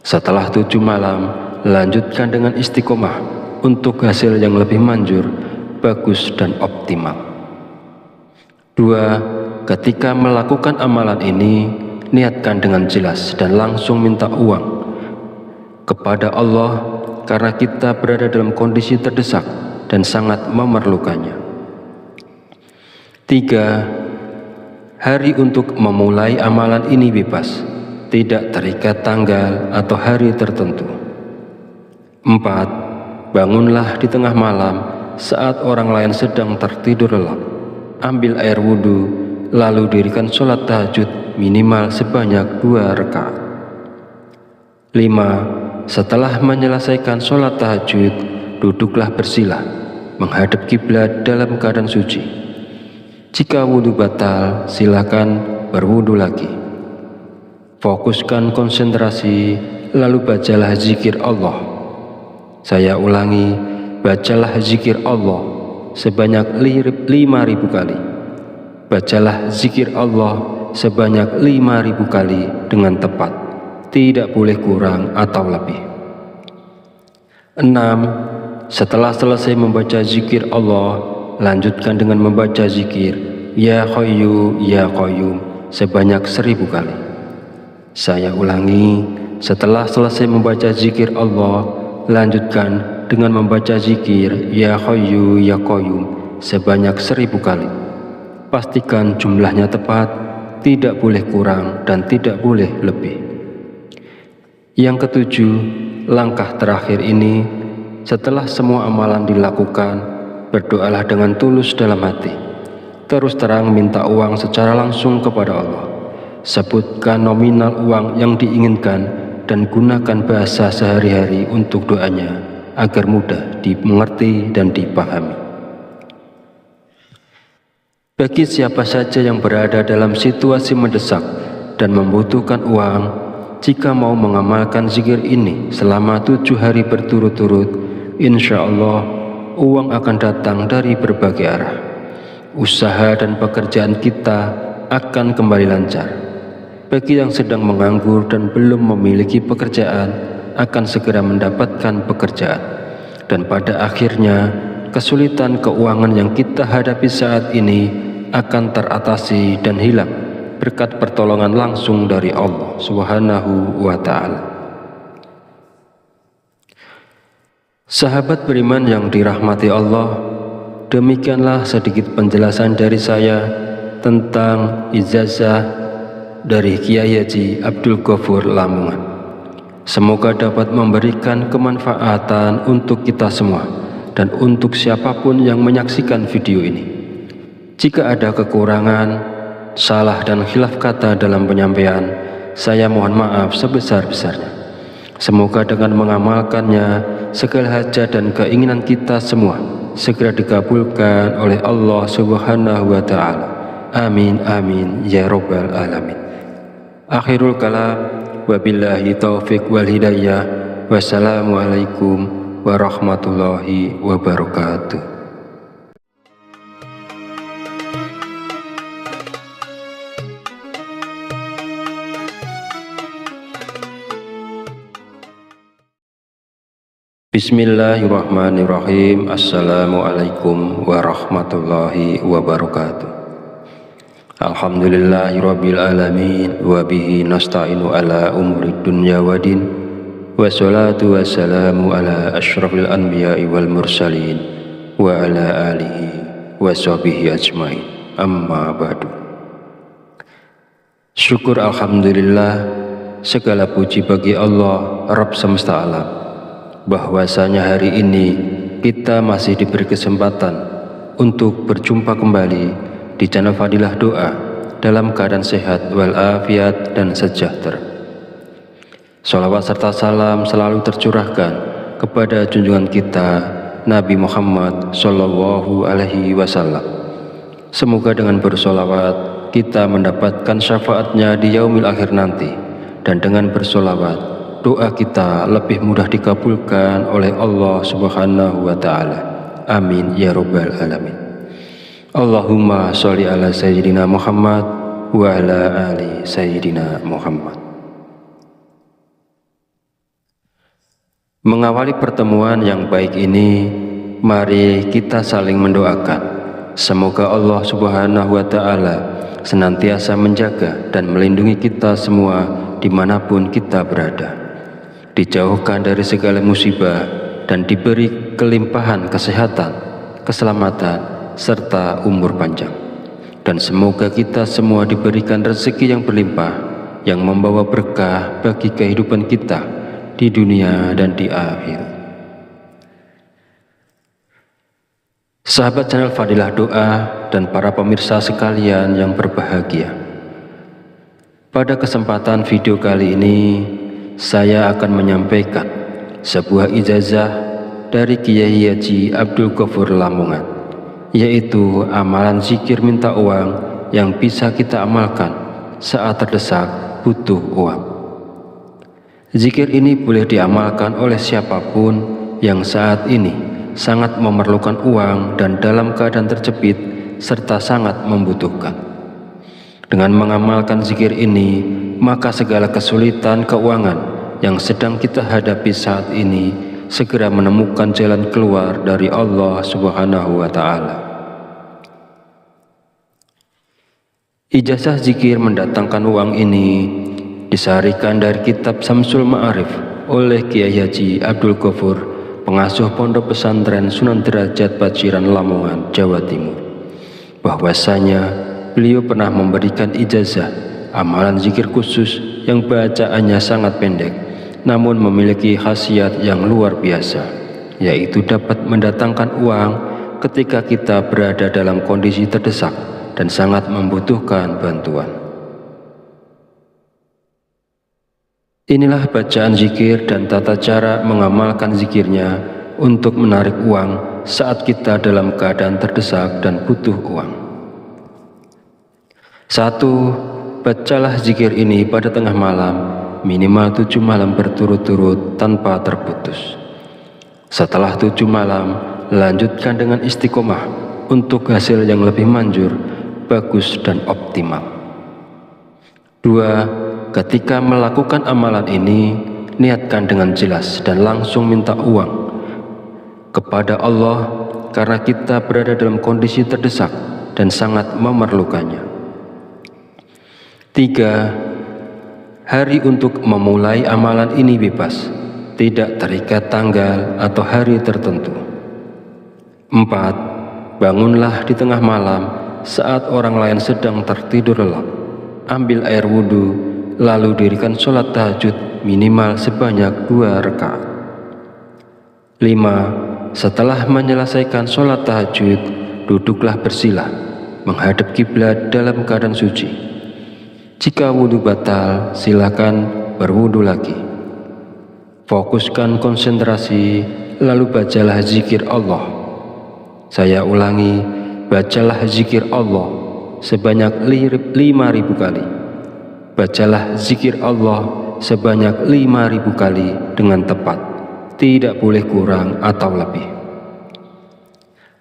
Setelah 7 malam, lanjutkan dengan istiqomah untuk hasil yang lebih manjur, bagus dan optimal. 2. Ketika melakukan amalan ini, niatkan dengan jelas dan langsung minta uang kepada Allah karena kita berada dalam kondisi terdesak dan sangat memerlukannya. 3. Hari untuk memulai amalan ini bebas, tidak terikat tanggal atau hari tertentu. 4. Bangunlah di tengah malam saat orang lain sedang tertidur lelap. Ambil air wudhu, lalu dirikan sholat tahajud minimal sebanyak 2 rakaat. 5. Setelah menyelesaikan sholat tahajud, duduklah bersila, menghadap kiblat dalam keadaan suci. Jika wudhu batal, silakan berwudhu lagi. Fokuskan konsentrasi, lalu bacalah zikir Allah. Saya ulangi, bacalah zikir Allah sebanyak 5.000 kali. Bacalah zikir Allah sebanyak 5.000 kali dengan tepat, tidak boleh kurang atau lebih. 6. Setelah selesai membaca zikir Allah, lanjutkan dengan membaca zikir Ya Hayyu Ya Qayyum sebanyak 1.000 kali. Saya ulangi, setelah selesai membaca zikir Allah, lanjutkan dengan membaca zikir Ya Hayyu Ya Qayyum sebanyak 1.000 kali. Pastikan jumlahnya tepat, tidak boleh kurang dan tidak boleh lebih. Yang ketujuh, langkah terakhir ini, setelah semua amalan dilakukan, berdoalah dengan tulus dalam hati. Terus terang minta uang secara langsung kepada Allah. Sebutkan nominal uang yang diinginkan dan gunakan bahasa sehari-hari untuk doanya agar mudah dimengerti dan dipahami. Bagi siapa saja yang berada dalam situasi mendesak dan membutuhkan uang, jika mau mengamalkan zikir ini selama 7 hari berturut-turut, insya Allah uang akan datang dari berbagai arah. Usaha dan pekerjaan kita akan kembali lancar. Bagi yang sedang menganggur dan belum memiliki pekerjaan, akan segera mendapatkan pekerjaan. Dan pada akhirnya, kesulitan keuangan yang kita hadapi saat ini akan teratasi dan hilang berkat pertolongan langsung dari Allah Subhanahu wa Ta'ala. Sahabat beriman yang dirahmati Allah, demikianlah sedikit penjelasan dari saya tentang ijazah dari Kiai Haji Abdul Ghafur Lamongan. Semoga dapat memberikan kemanfaatan untuk kita semua dan untuk siapapun yang menyaksikan video ini. Jika ada kekurangan, salah dan khilaf kata dalam penyampaian, saya mohon maaf sebesar-besarnya. Semoga dengan mengamalkannya, segala hajat dan keinginan kita semua segera dikabulkan oleh Allah Subhanahu wa Ta'ala. Amin amin ya rabbal alamin. Akhirul kalam, wabillahi taufiq wal hidayah. Wassalamualaikum warahmatullahi wabarakatuh. Bismillahirrahmanirrahim. Assalamualaikum warahmatullahi wabarakatuh. Alhamdulillahirabbil alamin wa bihi nasta'inu ala umurid dunya waddin. Wassalatu wassalamu ala asyrafil anbiya'i wal mursalin wa ala alihi wa sahbihi ajmain. Amma ba'du. Syukur alhamdulillah, segala puji bagi Allah Rabb semesta alam, bahwasanya hari ini kita masih diberi kesempatan untuk berjumpa kembali di channel Fadilah Doa dalam keadaan sehat walafiat dan sejahtera. Sholawat serta salam selalu tercurahkan kepada junjungan kita Nabi Muhammad Sallallahu Alaihi Wasallam. Semoga dengan bersholawat kita mendapatkan syafaatnya di yaumil akhir nanti, dan dengan bersholawat doa kita lebih mudah dikabulkan oleh Allah Subhanahu wa Ta'ala. Amin ya rabbal alamin. Allahumma sholli ala sayyidina Muhammad wa ala ali sayyidina Muhammad. Mengawali pertemuan yang baik ini, mari kita saling mendoakan. Semoga Allah Subhanahu wa Ta'ala senantiasa menjaga dan melindungi kita semua dimanapun kita berada. dijauhkan dari segala musibah, dan diberi kelimpahan kesehatan, keselamatan, serta umur panjang. Dan semoga kita semua diberikan rezeki yang berlimpah, yang membawa berkah bagi kehidupan kita di dunia dan di akhir. Sahabat channel Fadilah Doa dan para pemirsa sekalian yang berbahagia, pada kesempatan video kali ini saya akan menyampaikan sebuah ijazah dari Kiai Haji Abdul Ghafur Lamongan, yaitu amalan zikir minta uang yang bisa kita amalkan saat terdesak butuh uang. Zikir ini boleh diamalkan oleh siapapun yang saat ini sangat memerlukan uang dan dalam keadaan terjepit serta sangat membutuhkan. Dengan mengamalkan zikir ini, maka segala kesulitan keuangan yang sedang kita hadapi saat ini segera menemukan jalan keluar dari Allah Subhanahu wa Ta'ala. Ijazah zikir mendatangkan uang ini disarikan dari kitab Samsul Ma'arif oleh Kiai Haji Abdul Ghafur, pengasuh pondok pesantren Sunan Derajat Paciran Lamongan, Jawa Timur, bahwasanya beliau pernah memberikan ijazah amalan zikir khusus yang bacaannya sangat pendek namun memiliki khasiat yang luar biasa, yaitu dapat mendatangkan uang ketika kita berada dalam kondisi terdesak dan sangat membutuhkan bantuan. Inilah bacaan zikir dan tata cara mengamalkan zikirnya untuk menarik uang saat kita dalam keadaan terdesak dan butuh uang. 1. Bacalah zikir ini pada tengah malam, minimal 7 malam berturut-turut tanpa terputus. Setelah 7 malam, lanjutkan dengan istiqomah untuk hasil yang lebih manjur, bagus dan optimal. 2. Ketika melakukan amalan ini, niatkan dengan jelas dan langsung minta uang kepada Allah karena kita berada dalam kondisi terdesak dan sangat memerlukannya. 3. Hari untuk memulai amalan ini bebas, tidak terikat tanggal atau hari tertentu. 4. Bangunlah di tengah malam saat orang lain sedang tertidur lelap. Ambil air wudhu, lalu dirikan sholat tahajud minimal sebanyak 2 rakaat. 5. Setelah menyelesaikan sholat tahajud, duduklah bersila, menghadap kiblat dalam keadaan suci. Jika wudhu batal, silakan berwudhu lagi. Fokuskan konsentrasi, lalu bacalah zikir Allah. Saya ulangi, bacalah zikir Allah sebanyak 5.000 kali. Bacalah zikir Allah sebanyak 5.000 kali dengan tepat, tidak boleh kurang atau lebih.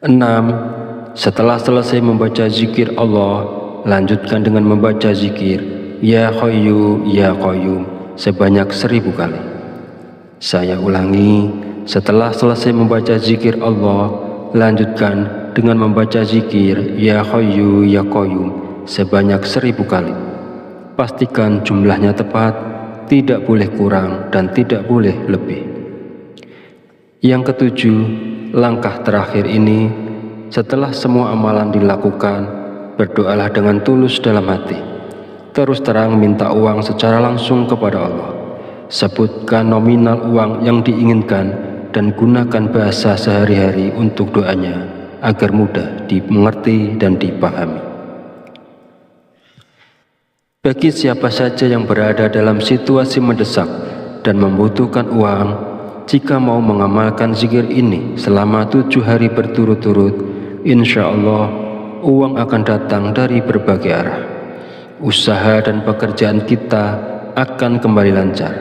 6. Setelah selesai membaca zikir Allah, lanjutkan dengan membaca zikir Ya Hayyu Ya Qayyum sebanyak 1.000 kali. Saya ulangi, setelah selesai membaca zikir Allah, lanjutkan dengan membaca zikir Ya Hayyu Ya Qayyum sebanyak 1.000 kali. Pastikan jumlahnya tepat, tidak boleh kurang dan tidak boleh lebih. Yang ketujuh, langkah terakhir ini, setelah semua amalan dilakukan, berdoalah dengan tulus dalam hati. Terus terang minta uang secara langsung kepada Allah. Sebutkan nominal uang yang diinginkan dan gunakan bahasa sehari-hari untuk doanya agar mudah dimengerti dan dipahami. Bagi siapa saja yang berada dalam situasi mendesak dan membutuhkan uang, jika mau mengamalkan zikir ini selama 7 hari berturut-turut, insya Allah uang akan datang dari berbagai arah. Usaha dan pekerjaan kita akan kembali lancar.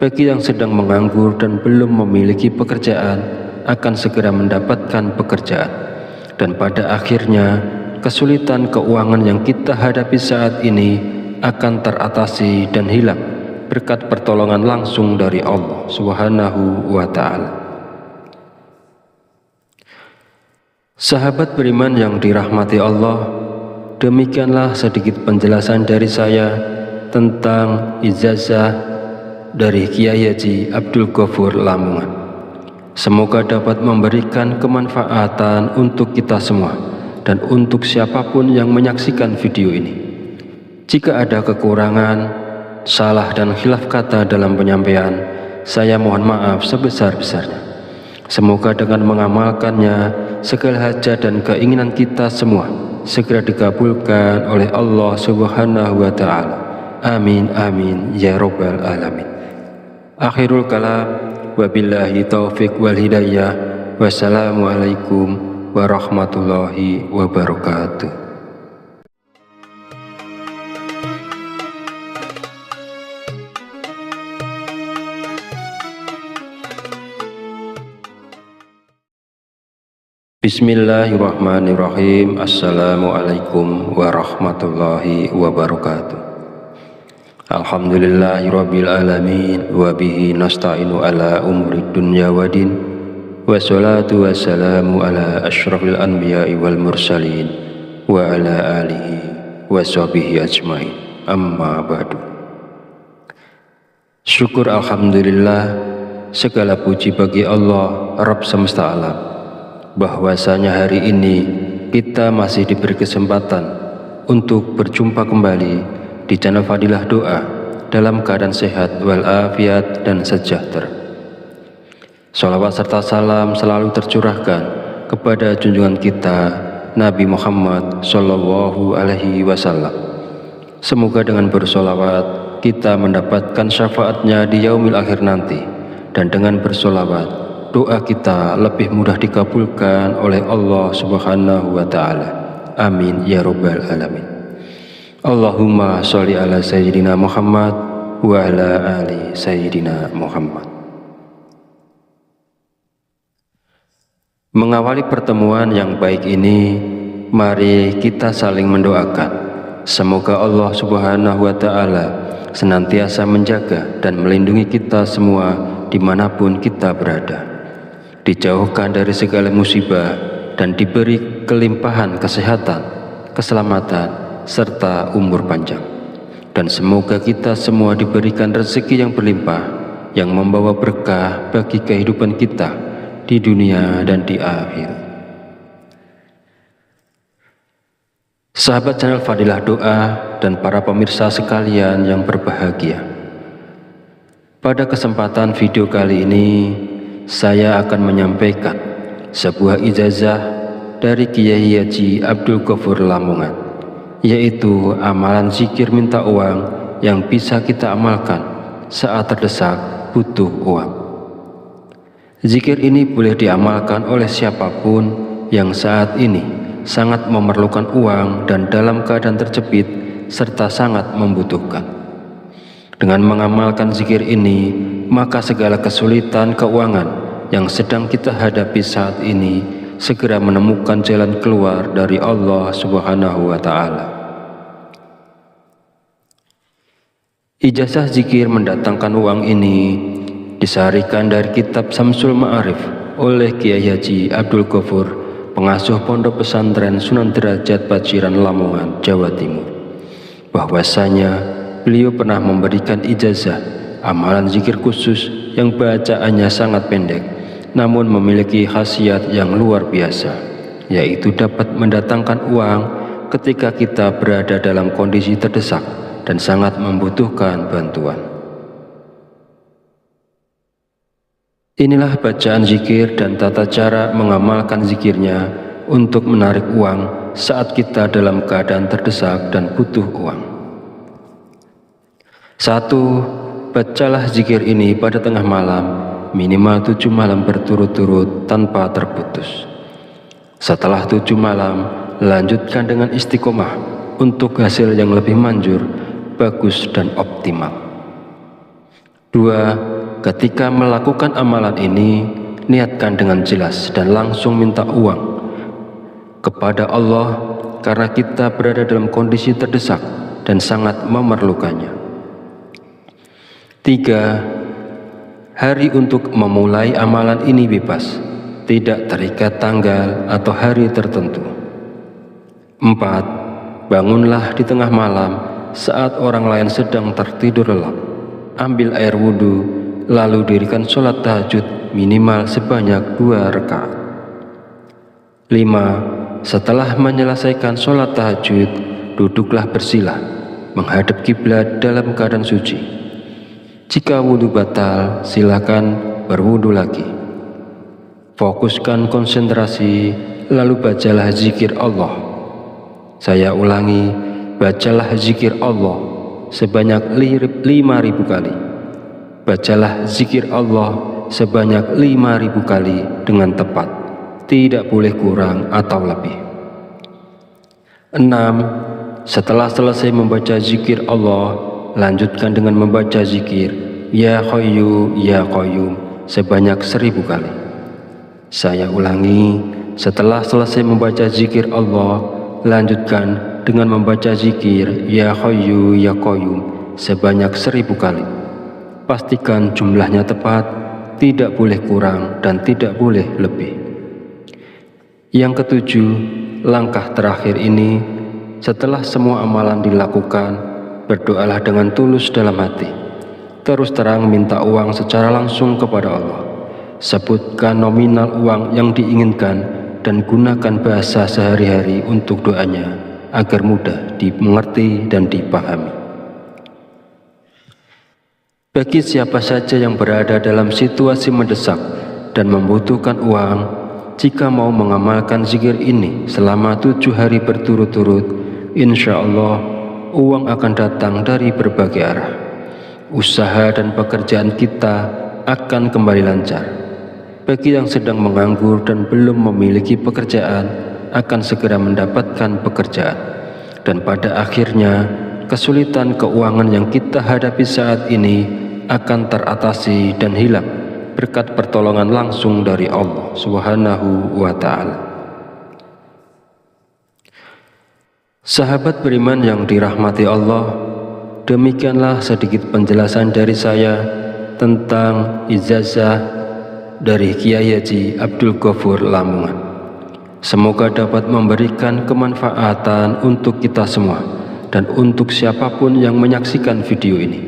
Bagi yang sedang menganggur dan belum memiliki pekerjaan, akan segera mendapatkan pekerjaan. Dan pada akhirnya, kesulitan keuangan yang kita hadapi saat ini akan teratasi dan hilang berkat pertolongan langsung dari Allah Subhanahu wa Ta'ala. Sahabat beriman yang dirahmati Allah, demikianlah sedikit penjelasan dari saya tentang ijazah dari Kiai Haji Abdul Ghafur Lamongan. Semoga dapat memberikan kemanfaatan untuk kita semua dan untuk siapapun yang menyaksikan video ini. Jika ada kekurangan, salah dan khilaf kata dalam penyampaian, saya mohon maaf sebesar-besarnya. Semoga dengan mengamalkannya, segala hajat dan keinginan kita semua segera dikabulkan oleh Allah Subhanahu wa Ta'ala. Amin amin ya rabbal alamin. Akhirul kalam, wabillahi taufiq wal hidayah. Wassalamualaikum warahmatullahi wabarakatuh. Bismillahirrahmanirrahim. Assalamualaikum warahmatullahi wabarakatuh. Alhamdulillahirabbil alamin wa bihi nasta'inu ala umuri dunya waddin. Wassalatu wassalamu ala asyrafil anbiya'i wal mursalin wa ala alihi washabihi ajmain. Amma ba'du. Syukur alhamdulillah, segala puji bagi Allah Rabb semesta alam, bahwasanya hari ini kita masih diberi kesempatan untuk berjumpa kembali di channel Fadilah Doa dalam keadaan sehat walafiat dan sejahtera. Shalawat serta salam selalu tercurahkan kepada junjungan kita Nabi Muhammad Sallallahu Alaihi Wasallam. Semoga dengan bersolawat kita mendapatkan syafaatnya di yaumil akhir nanti, dan dengan bersolawat doa kita lebih mudah dikabulkan oleh Allah Subhanahu wa Ta'ala. Amin ya rabbal alamin. Allahumma sholli ala sayyidina Muhammad wa ala ali sayyidina Muhammad. Mengawali pertemuan yang baik ini, mari kita saling mendoakan. Semoga Allah Subhanahu wa Ta'ala senantiasa menjaga dan melindungi kita semua dimanapun kita berada, dijauhkan dari segala musibah dan diberi kelimpahan kesehatan, keselamatan, serta umur panjang. Dan semoga kita semua diberikan rezeki yang berlimpah, yang membawa berkah bagi kehidupan kita di dunia dan di akhir. Sahabat channel Fadilah Doa dan para pemirsa sekalian yang berbahagia, pada kesempatan video kali ini saya akan menyampaikan sebuah ijazah dari Kiai Haji Abdul Ghafur Lamongan, yaitu amalan zikir minta uang yang bisa kita amalkan saat terdesak butuh uang. Zikir ini boleh diamalkan oleh siapapun yang saat ini sangat memerlukan uang dan dalam keadaan terjepit serta sangat membutuhkan. Dengan mengamalkan zikir ini, maka segala kesulitan keuangan yang sedang kita hadapi saat ini segera menemukan jalan keluar dari Allah Subhanahu wa Ta'ala. Ijazah zikir mendatangkan uang ini disarikan dari kitab Samsul Ma'arif oleh Kiai Haji Abdul Ghafur, pengasuh Pondok Pesantren Sunan Derajat Paciran Lamongan, Jawa Timur, bahwasanya beliau pernah memberikan ijazah amalan zikir khusus yang bacaannya sangat pendek namun memiliki khasiat yang luar biasa, yaitu dapat mendatangkan uang ketika kita berada dalam kondisi terdesak dan sangat membutuhkan bantuan. Inilah bacaan zikir dan tata cara mengamalkan zikirnya untuk menarik uang saat kita dalam keadaan terdesak dan butuh uang. 1. Bacalah zikir ini pada tengah malam, minimal 7 malam berturut-turut tanpa terputus. Setelah 7 malam, lanjutkan dengan istiqomah untuk hasil yang lebih manjur, bagus dan optimal. 2. Ketika melakukan amalan ini, niatkan dengan jelas dan langsung minta uang kepada Allah karena kita berada dalam kondisi terdesak dan sangat memerlukannya. 3. Hari untuk memulai amalan ini bebas, tidak terikat tanggal atau hari tertentu. 4. Bangunlah di tengah malam saat orang lain sedang tertidur lelap. ambil air wudhu, lalu dirikan sholat tahajud minimal sebanyak 2 rakaat. 5. Setelah menyelesaikan sholat tahajud, duduklah bersila, menghadap kiblat dalam keadaan suci. Jika wudhu batal, silakan berwudhu lagi. Fokuskan konsentrasi, lalu bacalah zikir Allah. Saya ulangi, bacalah zikir Allah sebanyak 5.000 kali. Bacalah zikir Allah sebanyak 5.000 kali dengan tepat, tidak boleh kurang atau lebih. 6. Setelah selesai membaca zikir Allah, lanjutkan dengan membaca zikir Ya Hayyu Ya Qayyum sebanyak 1.000 kali. Saya ulangi, setelah selesai membaca zikir Allah, lanjutkan dengan membaca zikir Ya Hayyu Ya Qayyum sebanyak 1.000 kali. Pastikan jumlahnya tepat, tidak boleh kurang dan tidak boleh lebih. Yang ketujuh, langkah terakhir ini, setelah semua amalan dilakukan, berdoalah dengan tulus dalam hati. Terus terang minta uang secara langsung kepada Allah. Sebutkan nominal uang yang diinginkan dan gunakan bahasa sehari-hari untuk doanya agar mudah dimengerti dan dipahami. Bagi siapa saja yang berada dalam situasi mendesak dan membutuhkan uang, jika mau mengamalkan zikir ini selama 7 hari berturut-turut, insya Allah uang akan datang dari berbagai arah. Usaha dan pekerjaan kita akan kembali lancar. Bagi yang sedang menganggur dan belum memiliki pekerjaan, akan segera mendapatkan pekerjaan. Dan pada akhirnya, kesulitan keuangan yang kita hadapi saat ini akan teratasi dan hilang berkat pertolongan langsung dari Allah Subhanahu wa Ta'ala. Sahabat beriman yang dirahmati Allah, demikianlah sedikit penjelasan dari saya tentang ijazah dari Kiai Haji Abdul Ghafur Lamongan. Semoga dapat memberikan kemanfaatan untuk kita semua dan untuk siapapun yang menyaksikan video ini.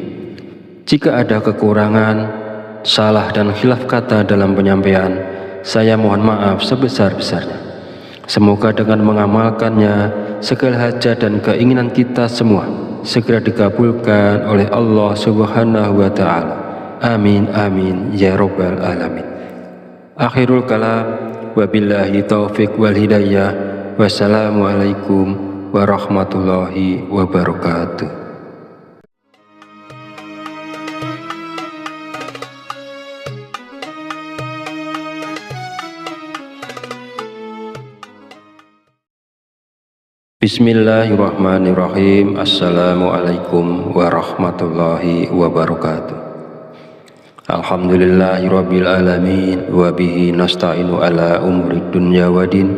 Jika ada kekurangan, salah dan khilaf kata dalam penyampaian, saya mohon maaf sebesar-besarnya. Semoga dengan mengamalkannya, segala hajat dan keinginan kita semua segera dikabulkan oleh Allah Subhanahu wa Ta'ala. Amin amin ya rabbal alamin. Akhirul kalam, wabillahi taufiq wal hidayah. Wassalamualaikum warahmatullahi wabarakatuh. Bismillahirrahmanirrahim. Assalamualaikum warahmatullahi wabarakatuh. Alhamdulillahirabbil alamin wa bihi nasta'inu ala umuri dunya waddin.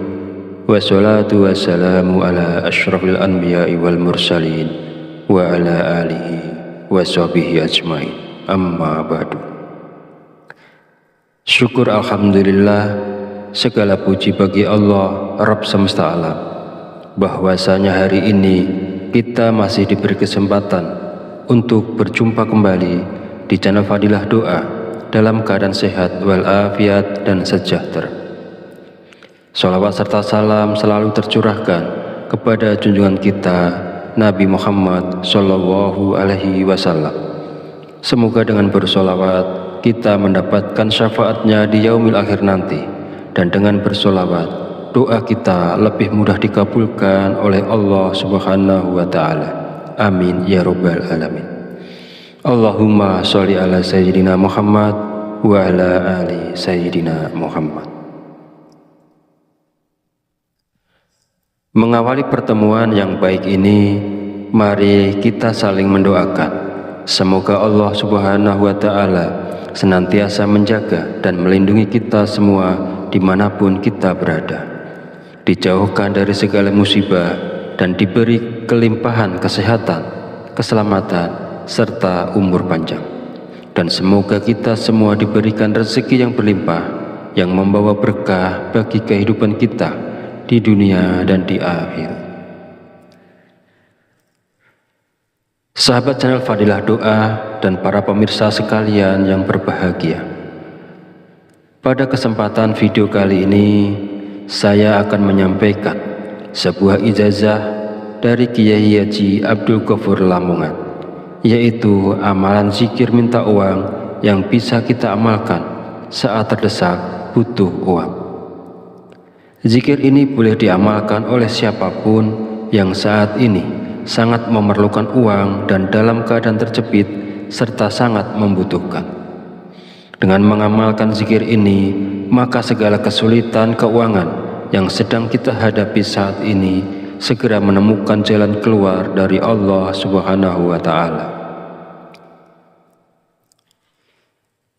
Wassalatu wassalamu ala asyrafil anbiya'i wal mursalin wa ala alihi wa sahbihi ajmain. Amma ba'du. Syukur alhamdulillah, segala puji bagi Allah Rabb semesta alam, bahwasanya hari ini kita masih diberi kesempatan untuk berjumpa kembali di channel Fadilah Doa dalam keadaan sehat walafiat dan sejahtera. Sholawat serta salam selalu tercurahkan kepada junjungan kita Nabi Muhammad Sallallahu Alaihi Wasallam. Semoga dengan bersolawat kita mendapatkan syafaatnya di yaumil akhir nanti, dan dengan bersolawat doa kita lebih mudah dikabulkan oleh Allah Subhanahu wa Ta'ala. Amin ya rabbal alamin. Allahumma sholli ala sayyidina Muhammad wa ala ali sayyidina Muhammad. Mengawali pertemuan yang baik ini, mari kita saling mendoakan. Semoga Allah Subhanahu wa Ta'ala senantiasa menjaga dan melindungi kita semua dimanapun kita berada, dijauhkan dari segala musibah dan diberi kelimpahan kesehatan, keselamatan, serta umur panjang. Dan semoga kita semua diberikan rezeki yang berlimpah, yang membawa berkah bagi kehidupan kita di dunia dan di akhirat. Sahabat channel Fadilah Doa dan para pemirsa sekalian yang berbahagia, pada kesempatan video kali ini saya akan menyampaikan sebuah ijazah dari Kiai Haji Abdul Ghafur Lamongan, yaitu amalan zikir minta uang yang bisa kita amalkan saat terdesak butuh uang. Zikir ini boleh diamalkan oleh siapapun yang saat ini sangat memerlukan uang dan dalam keadaan terjepit serta sangat membutuhkan. Dengan mengamalkan zikir ini, maka segala kesulitan keuangan yang sedang kita hadapi saat ini segera menemukan jalan keluar dari Allah Subhanahu wa Ta'ala.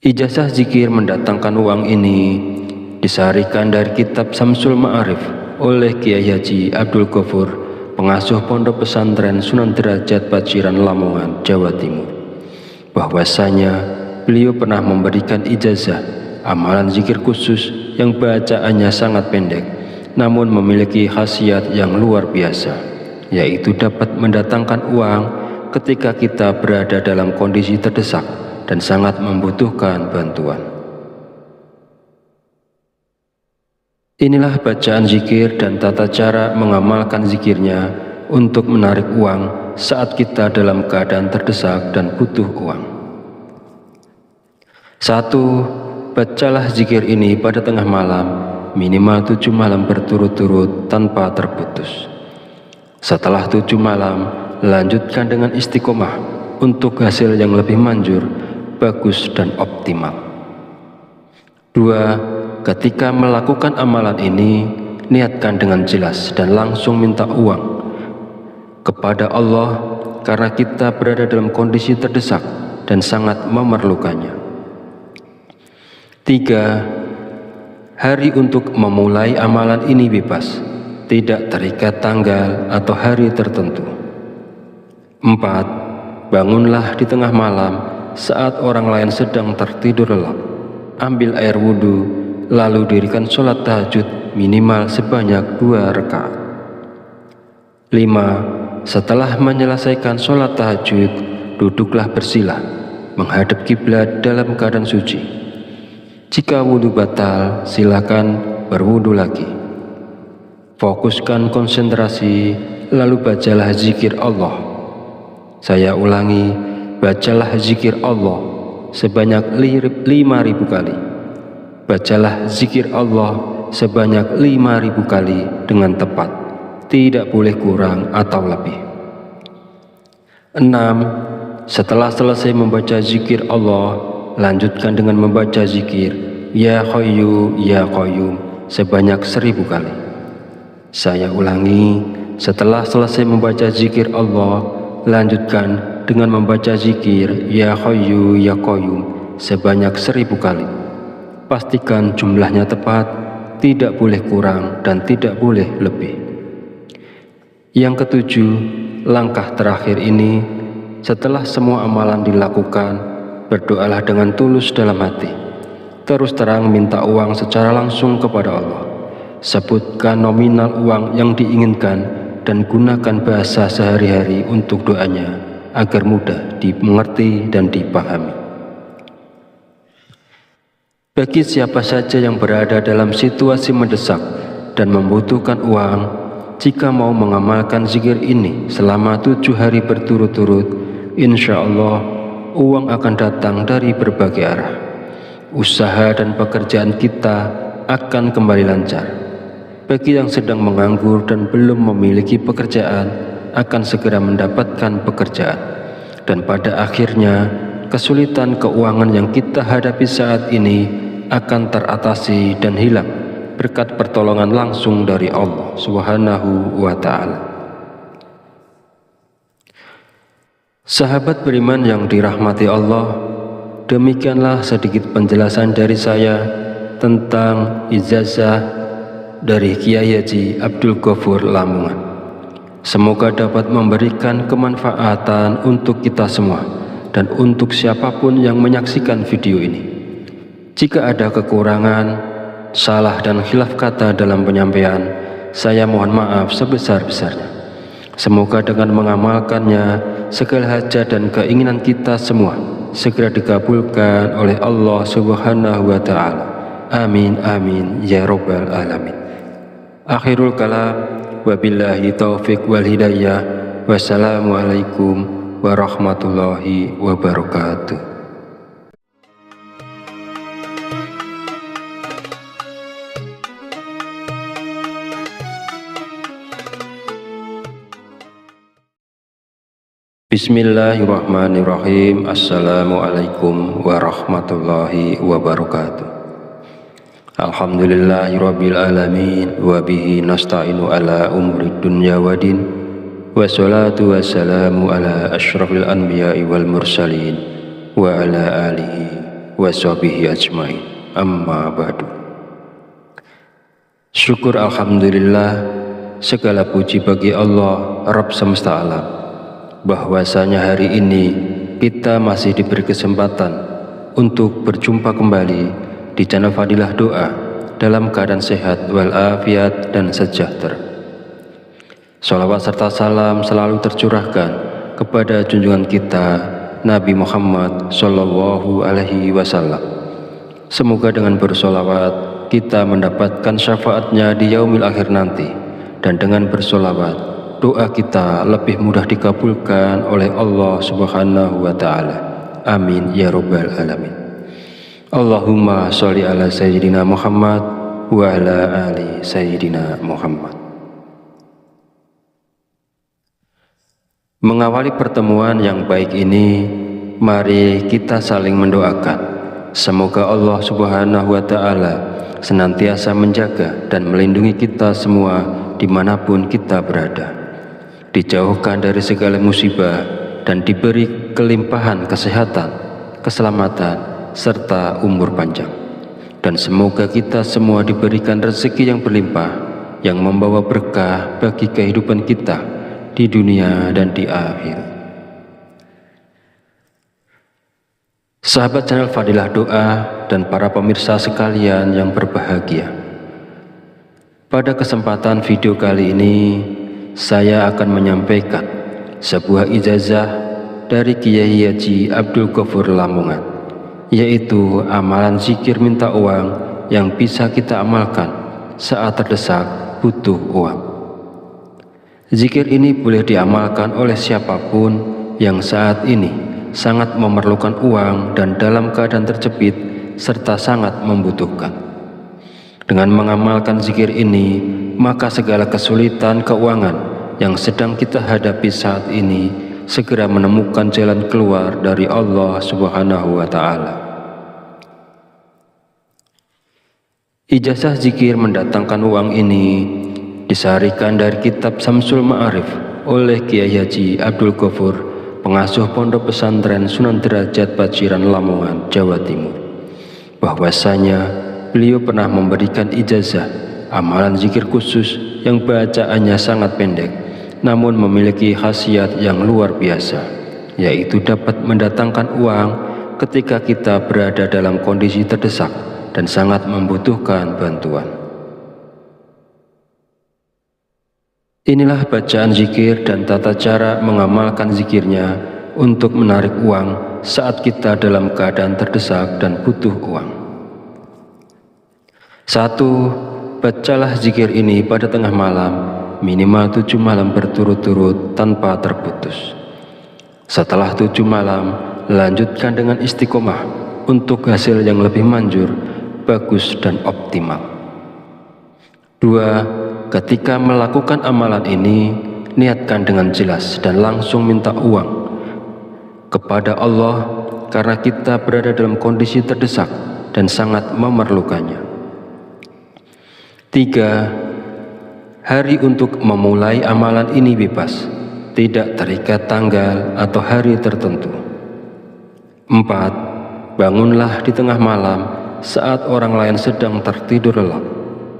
Ijazah zikir mendatangkan uang ini disarikan dari kitab Samsul Ma'arif oleh Kiai Haji Abdul Ghafur, pengasuh Pondok Pesantren Sunan Derajat Paciran Lamongan, Jawa Timur, bahwasanya beliau pernah memberikan ijazah amalan zikir khusus yang bacaannya sangat pendek namun memiliki khasiat yang luar biasa, yaitu dapat mendatangkan uang ketika kita berada dalam kondisi terdesak dan sangat membutuhkan bantuan. Inilah bacaan zikir dan tata cara mengamalkan zikirnya untuk menarik uang saat kita dalam keadaan terdesak dan butuh uang. 1. Bacalah zikir ini pada tengah malam, minimal 7 malam berturut-turut tanpa terputus. Setelah 7 malam, lanjutkan dengan istiqomah untuk hasil yang lebih manjur, bagus dan optimal. 2. Ketika melakukan amalan ini, niatkan dengan jelas dan langsung minta uang kepada Allah karena kita berada dalam kondisi terdesak dan sangat memerlukannya. 3. Hari untuk memulai amalan ini bebas, tidak terikat tanggal atau hari tertentu. 4. Bangunlah di tengah malam saat orang lain sedang tertidur lelap. Ambil air wudhu, lalu dirikan sholat tahajud minimal sebanyak 2 rakaat. 5. Setelah menyelesaikan sholat tahajud, duduklah bersila, menghadap kiblat dalam keadaan suci. Jika wudhu batal, silakan berwudhu lagi. Fokuskan konsentrasi, lalu bacalah zikir Allah. Saya ulangi, bacalah zikir Allah sebanyak 5.000 kali. Bacalah zikir Allah sebanyak 5.000 kali dengan tepat, tidak boleh kurang atau lebih. 6. Setelah selesai membaca zikir Allah, lanjutkan dengan membaca zikir Ya Hayyu Ya Qayyum sebanyak 1.000 kali. Saya ulangi, setelah selesai membaca zikir Allah, lanjutkan dengan membaca zikir Ya Hayyu Ya Qayyum sebanyak 1.000 kali. Pastikan jumlahnya tepat, tidak boleh kurang dan tidak boleh lebih. Yang ketujuh, langkah terakhir ini, setelah semua amalan dilakukan, berdoalah dengan tulus dalam hati. Terus terang minta uang secara langsung kepada Allah. Sebutkan nominal uang yang diinginkan dan gunakan bahasa sehari-hari untuk doanya agar mudah dimengerti dan dipahami. Bagi siapa saja yang berada dalam situasi mendesak dan membutuhkan uang, jika mau mengamalkan zikir ini selama 7 hari berturut-turut, insya Allah uang akan datang dari berbagai arah. Usaha dan pekerjaan kita akan kembali lancar. Bagi yang sedang menganggur dan belum memiliki pekerjaan, akan segera mendapatkan pekerjaan. Dan pada akhirnya, kesulitan keuangan yang kita hadapi saat ini akan teratasi dan hilang berkat pertolongan langsung dari Allah Subhanahu wa Ta'ala. Sahabat beriman yang dirahmati Allah, demikianlah sedikit penjelasan dari saya tentang ijazah dari Kiai Haji Abdul Ghafur Lamongan. Semoga dapat memberikan kemanfaatan untuk kita semua dan untuk siapapun yang menyaksikan video ini. Jika ada kekurangan, salah dan khilaf kata dalam penyampaian, saya mohon maaf sebesar-besarnya. Semoga dengan mengamalkannya, segala hajat dan keinginan kita semua segera dikabulkan oleh Allah Subhanahu wa Ta'ala. Amin amin ya rabbal alamin. Akhirul kalam, wabillahi taufiq wal hidayah. Wassalamualaikum warahmatullahi wabarakatuh. Bismillahirrahmanirrahim. Assalamualaikum warahmatullahi wabarakatuh. Alhamdulillahirabbil alamin wa bihi nasta'inu ala umuri dunya waddin. Wassalatu wassalamu ala asyrafil anbiya'i wal mursalin wa ala alihi wa sahbihi ajmain. Amma ba'du. Syukur alhamdulillah, segala puji bagi Allah Rabb semesta alam, bahwasanya hari ini kita masih diberi kesempatan untuk berjumpa kembali di channel Fadilah Doa dalam keadaan sehat walafiat dan sejahtera. Sholawat serta salam selalu tercurahkan kepada junjungan kita Nabi Muhammad Sallallahu Alaihi Wasallam. Semoga dengan bersolawat kita mendapatkan syafaatnya di yaumil akhir nanti, dan dengan bersolawat doa kita lebih mudah dikabulkan oleh Allah Subhanahu wa Ta'ala. Amin ya rabbal alamin. Allahumma sholli ala sayyidina Muhammad wa ala ali sayyidina Muhammad. Mengawali pertemuan yang baik ini, mari kita saling mendoakan. Semoga Allah Subhanahu wa Ta'ala senantiasa menjaga dan melindungi kita semua dimanapun kita berada, dijauhkan dari segala musibah dan diberi kelimpahan kesehatan, keselamatan, serta umur panjang. Dan semoga kita semua diberikan rezeki yang berlimpah, yang membawa berkah bagi kehidupan kita di dunia dan di akhirat. Sahabat channel Fadilah Doa dan para pemirsa sekalian yang berbahagia, pada kesempatan video kali ini saya akan menyampaikan sebuah ijazah dari Kiai Haji Abdul Ghafur Lamongan, yaitu amalan zikir minta uang yang bisa kita amalkan saat terdesak butuh uang. Zikir ini boleh diamalkan oleh siapapun yang saat ini sangat memerlukan uang dan dalam keadaan terjepit serta sangat membutuhkan. Dengan mengamalkan zikir ini, maka segala kesulitan keuangan yang sedang kita hadapi saat ini segera menemukan jalan keluar dari Allah Subhanahu wa Ta'ala. Ijazah zikir mendatangkan uang ini disarikan dari kitab Samsul Ma'arif oleh Kiai Haji Abdul Ghafur, pengasuh Pondok Pesantren Sunan Derajat Paciran Lamongan, Jawa Timur, bahwasanya beliau pernah memberikan ijazah amalan zikir khusus yang bacaannya sangat pendek namun memiliki khasiat yang luar biasa, yaitu dapat mendatangkan uang ketika kita berada dalam kondisi terdesak dan sangat membutuhkan bantuan. Inilah bacaan zikir dan tata cara mengamalkan zikirnya untuk menarik uang saat kita dalam keadaan terdesak dan butuh uang. 1. Bacalah zikir ini pada tengah malam, minimal 7 malam berturut-turut tanpa terputus. Setelah 7 malam, lanjutkan dengan istiqomah untuk hasil yang lebih manjur, bagus dan optimal. 2. Ketika melakukan amalan ini, niatkan dengan jelas dan langsung minta uang kepada Allah karena kita berada dalam kondisi terdesak dan sangat memerlukannya. 3. Hari untuk memulai amalan ini bebas, tidak terikat tanggal atau hari tertentu. 4. Bangunlah di tengah malam saat orang lain sedang tertidur lelap.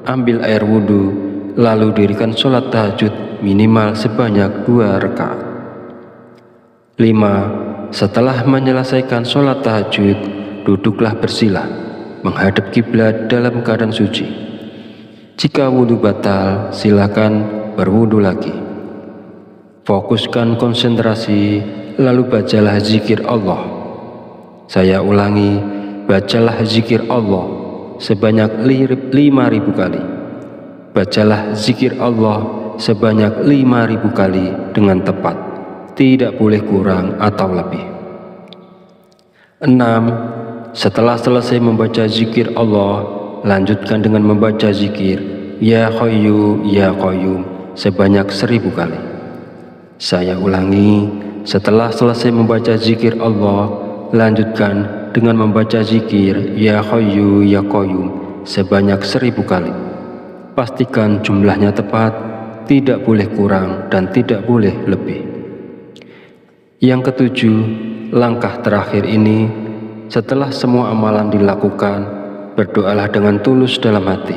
Ambil air wudhu, lalu dirikan sholat tahajud minimal sebanyak 2 rakaat. 5. Setelah menyelesaikan sholat tahajud, duduklah bersila, menghadap kiblat dalam keadaan suci. Jika wudhu batal, silakan berwudhu lagi. Fokuskan konsentrasi, lalu bacalah zikir Allah. Saya ulangi, bacalah zikir Allah sebanyak 5.000 kali. Bacalah zikir Allah sebanyak 5.000 kali dengan tepat, tidak boleh kurang atau lebih. 6. Setelah selesai membaca zikir Allah, lanjutkan dengan membaca zikir Ya Hayyu Ya Qayyum sebanyak 1.000 kali. Saya ulangi, setelah selesai membaca zikir Allah, lanjutkan dengan membaca zikir Ya Hayyu Ya Qayyum sebanyak 1.000 kali. Pastikan jumlahnya tepat, tidak boleh kurang dan tidak boleh lebih. Yang ketujuh, langkah terakhir ini, setelah semua amalan dilakukan, berdoalah dengan tulus dalam hati.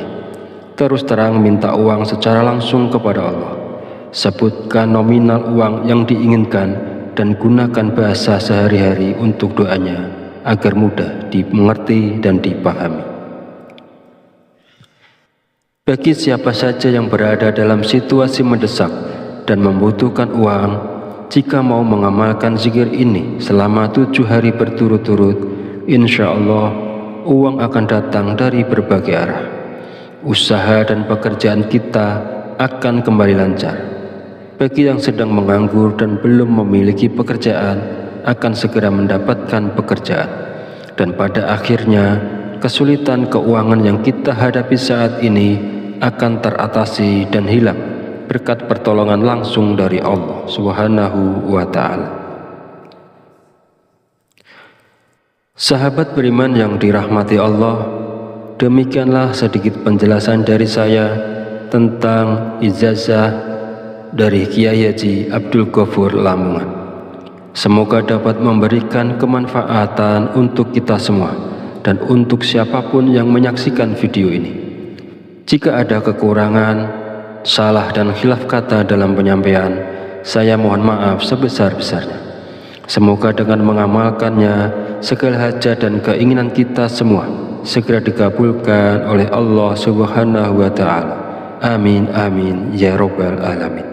Terus terang minta uang secara langsung kepada Allah. Sebutkan nominal uang yang diinginkan dan gunakan bahasa sehari-hari untuk doanya agar mudah dimengerti dan dipahami. Bagi siapa saja yang berada dalam situasi mendesak dan membutuhkan uang, jika mau mengamalkan zikir ini selama 7 hari berturut-turut, insya Allah uang akan datang dari berbagai arah. Usaha dan pekerjaan kita akan kembali lancar. Bagi yang sedang menganggur dan belum memiliki pekerjaan, akan segera mendapatkan pekerjaan. Dan pada akhirnya, kesulitan keuangan yang kita hadapi saat ini akan teratasi dan hilang berkat pertolongan langsung dari Allah Subhanahu wa Ta'ala. Sahabat beriman yang dirahmati Allah, demikianlah sedikit penjelasan dari saya tentang ijazah dari Kiai Haji Abdul Ghafur Lamongan. Semoga dapat memberikan kemanfaatan untuk kita semua dan untuk siapapun yang menyaksikan video ini. Jika ada kekurangan, salah dan khilaf kata dalam penyampaian, saya mohon maaf sebesar-besarnya. Semoga dengan mengamalkannya, segala hajat dan keinginan kita semua segera dikabulkan oleh Allah Subhanahu wa Ta'ala. Amin amin ya rabbal alamin.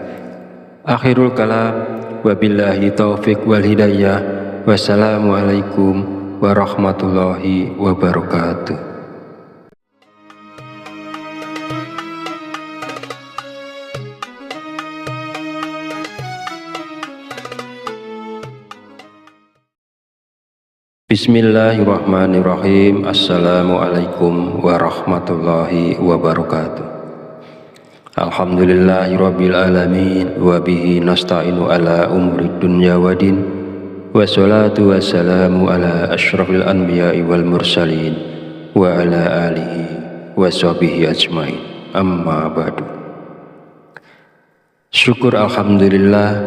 Akhirul kalam, wabillahi taufiq wal hidayah. Wassalamualaikum warahmatullahi wabarakatuh. Bismillahirrahmanirrahim. Assalamualaikum warahmatullahi wabarakatuh. Alhamdulillahirabbil alamin wa bihi nasta'inu ala umuri dunya waddin. Wassalatu wassalamu ala asyrafil anbiya'i wal mursalin wa ala alihi wa sahbihi ajmain. Amma ba'du. Syukur alhamdulillah,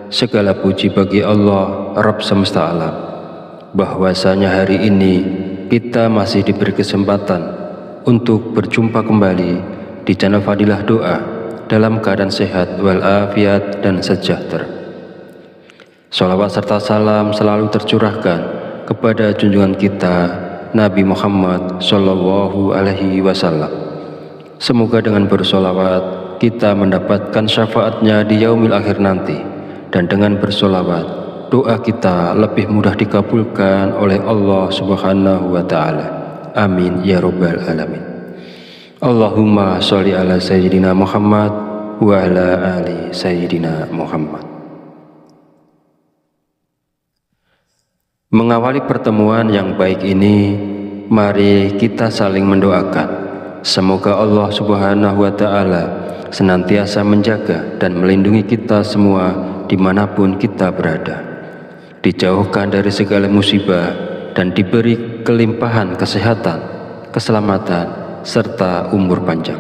segala puji bagi Allah Rabb semesta alam, bahwasanya hari ini kita masih diberi kesempatan untuk berjumpa kembali di channel Fadilah Doa dalam keadaan sehat walafiat dan sejahtera. Shalawat serta salam selalu tercurahkan kepada junjungan kita Nabi Muhammad Sallallahu Alaihi Wasallam. Semoga dengan bersolawat kita mendapatkan syafaatnya di yaumil akhir nanti, dan dengan bersolawat doa kita lebih mudah dikabulkan oleh Allah Subhanahu wa Ta'ala. Amin ya rabbal alamin. Allahumma sholli ala sayyidina Muhammad wa ala ali sayyidina Muhammad. Mengawali pertemuan yang baik ini, mari kita saling mendoakan. Semoga Allah Subhanahu wa Ta'ala senantiasa menjaga dan melindungi kita semua dimanapun kita berada, dijauhkan dari segala musibah dan diberi kelimpahan kesehatan, keselamatan, serta umur panjang.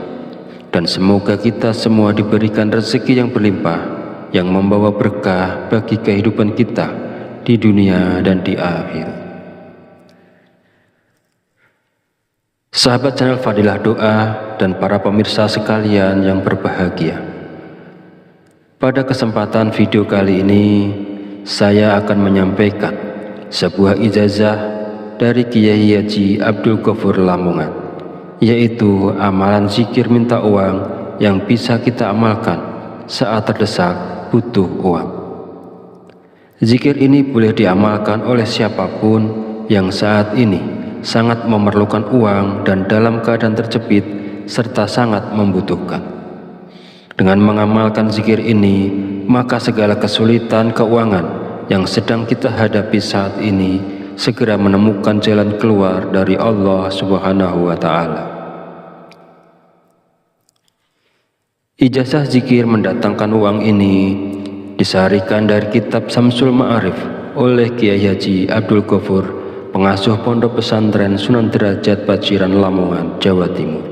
Dan semoga kita semua diberikan rezeki yang berlimpah, yang membawa berkah bagi kehidupan kita di dunia dan di akhirat. Sahabat channel Fadilah Doa dan para pemirsa sekalian yang berbahagia, pada kesempatan video kali ini saya akan menyampaikan sebuah ijazah dari Kiai Haji Abdul Ghafur Lamongan, yaitu amalan zikir minta uang yang bisa kita amalkan saat terdesak butuh uang. Zikir ini boleh diamalkan oleh siapapun yang saat ini sangat memerlukan uang dan dalam keadaan terjepit serta sangat membutuhkan. Dengan mengamalkan zikir ini, maka segala kesulitan keuangan yang sedang kita hadapi saat ini segera menemukan jalan keluar dari Allah Subhanahu wa Ta'ala. Ijazah zikir mendatangkan uang ini disarikan dari kitab Samsul Ma'arif oleh Kiai Haji Abdul Ghafur, pengasuh Pondok Pesantren Sunan Derajat Paciran Lamongan, Jawa Timur,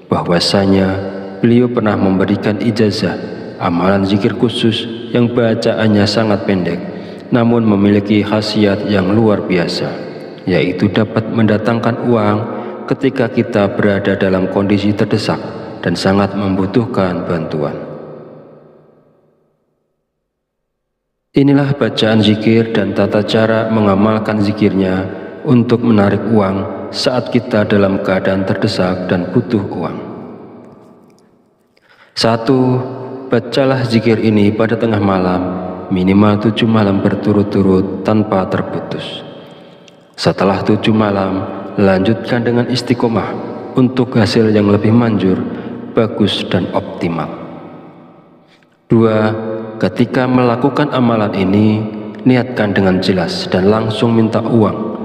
bahwasanya beliau pernah memberikan ijazah amalan zikir khusus yang bacaannya sangat pendek namun memiliki khasiat yang luar biasa, yaitu dapat mendatangkan uang ketika kita berada dalam kondisi terdesak dan sangat membutuhkan bantuan. Inilah bacaan zikir dan tata cara mengamalkan zikirnya untuk menarik uang saat kita dalam keadaan terdesak dan butuh uang. 1. Bacalah zikir ini pada tengah malam, minimal 7 malam berturut-turut tanpa terputus. Setelah 7 malam, lanjutkan dengan istiqomah untuk hasil yang lebih manjur, bagus dan optimal. 2. Ketika melakukan amalan ini, niatkan dengan jelas dan langsung minta uang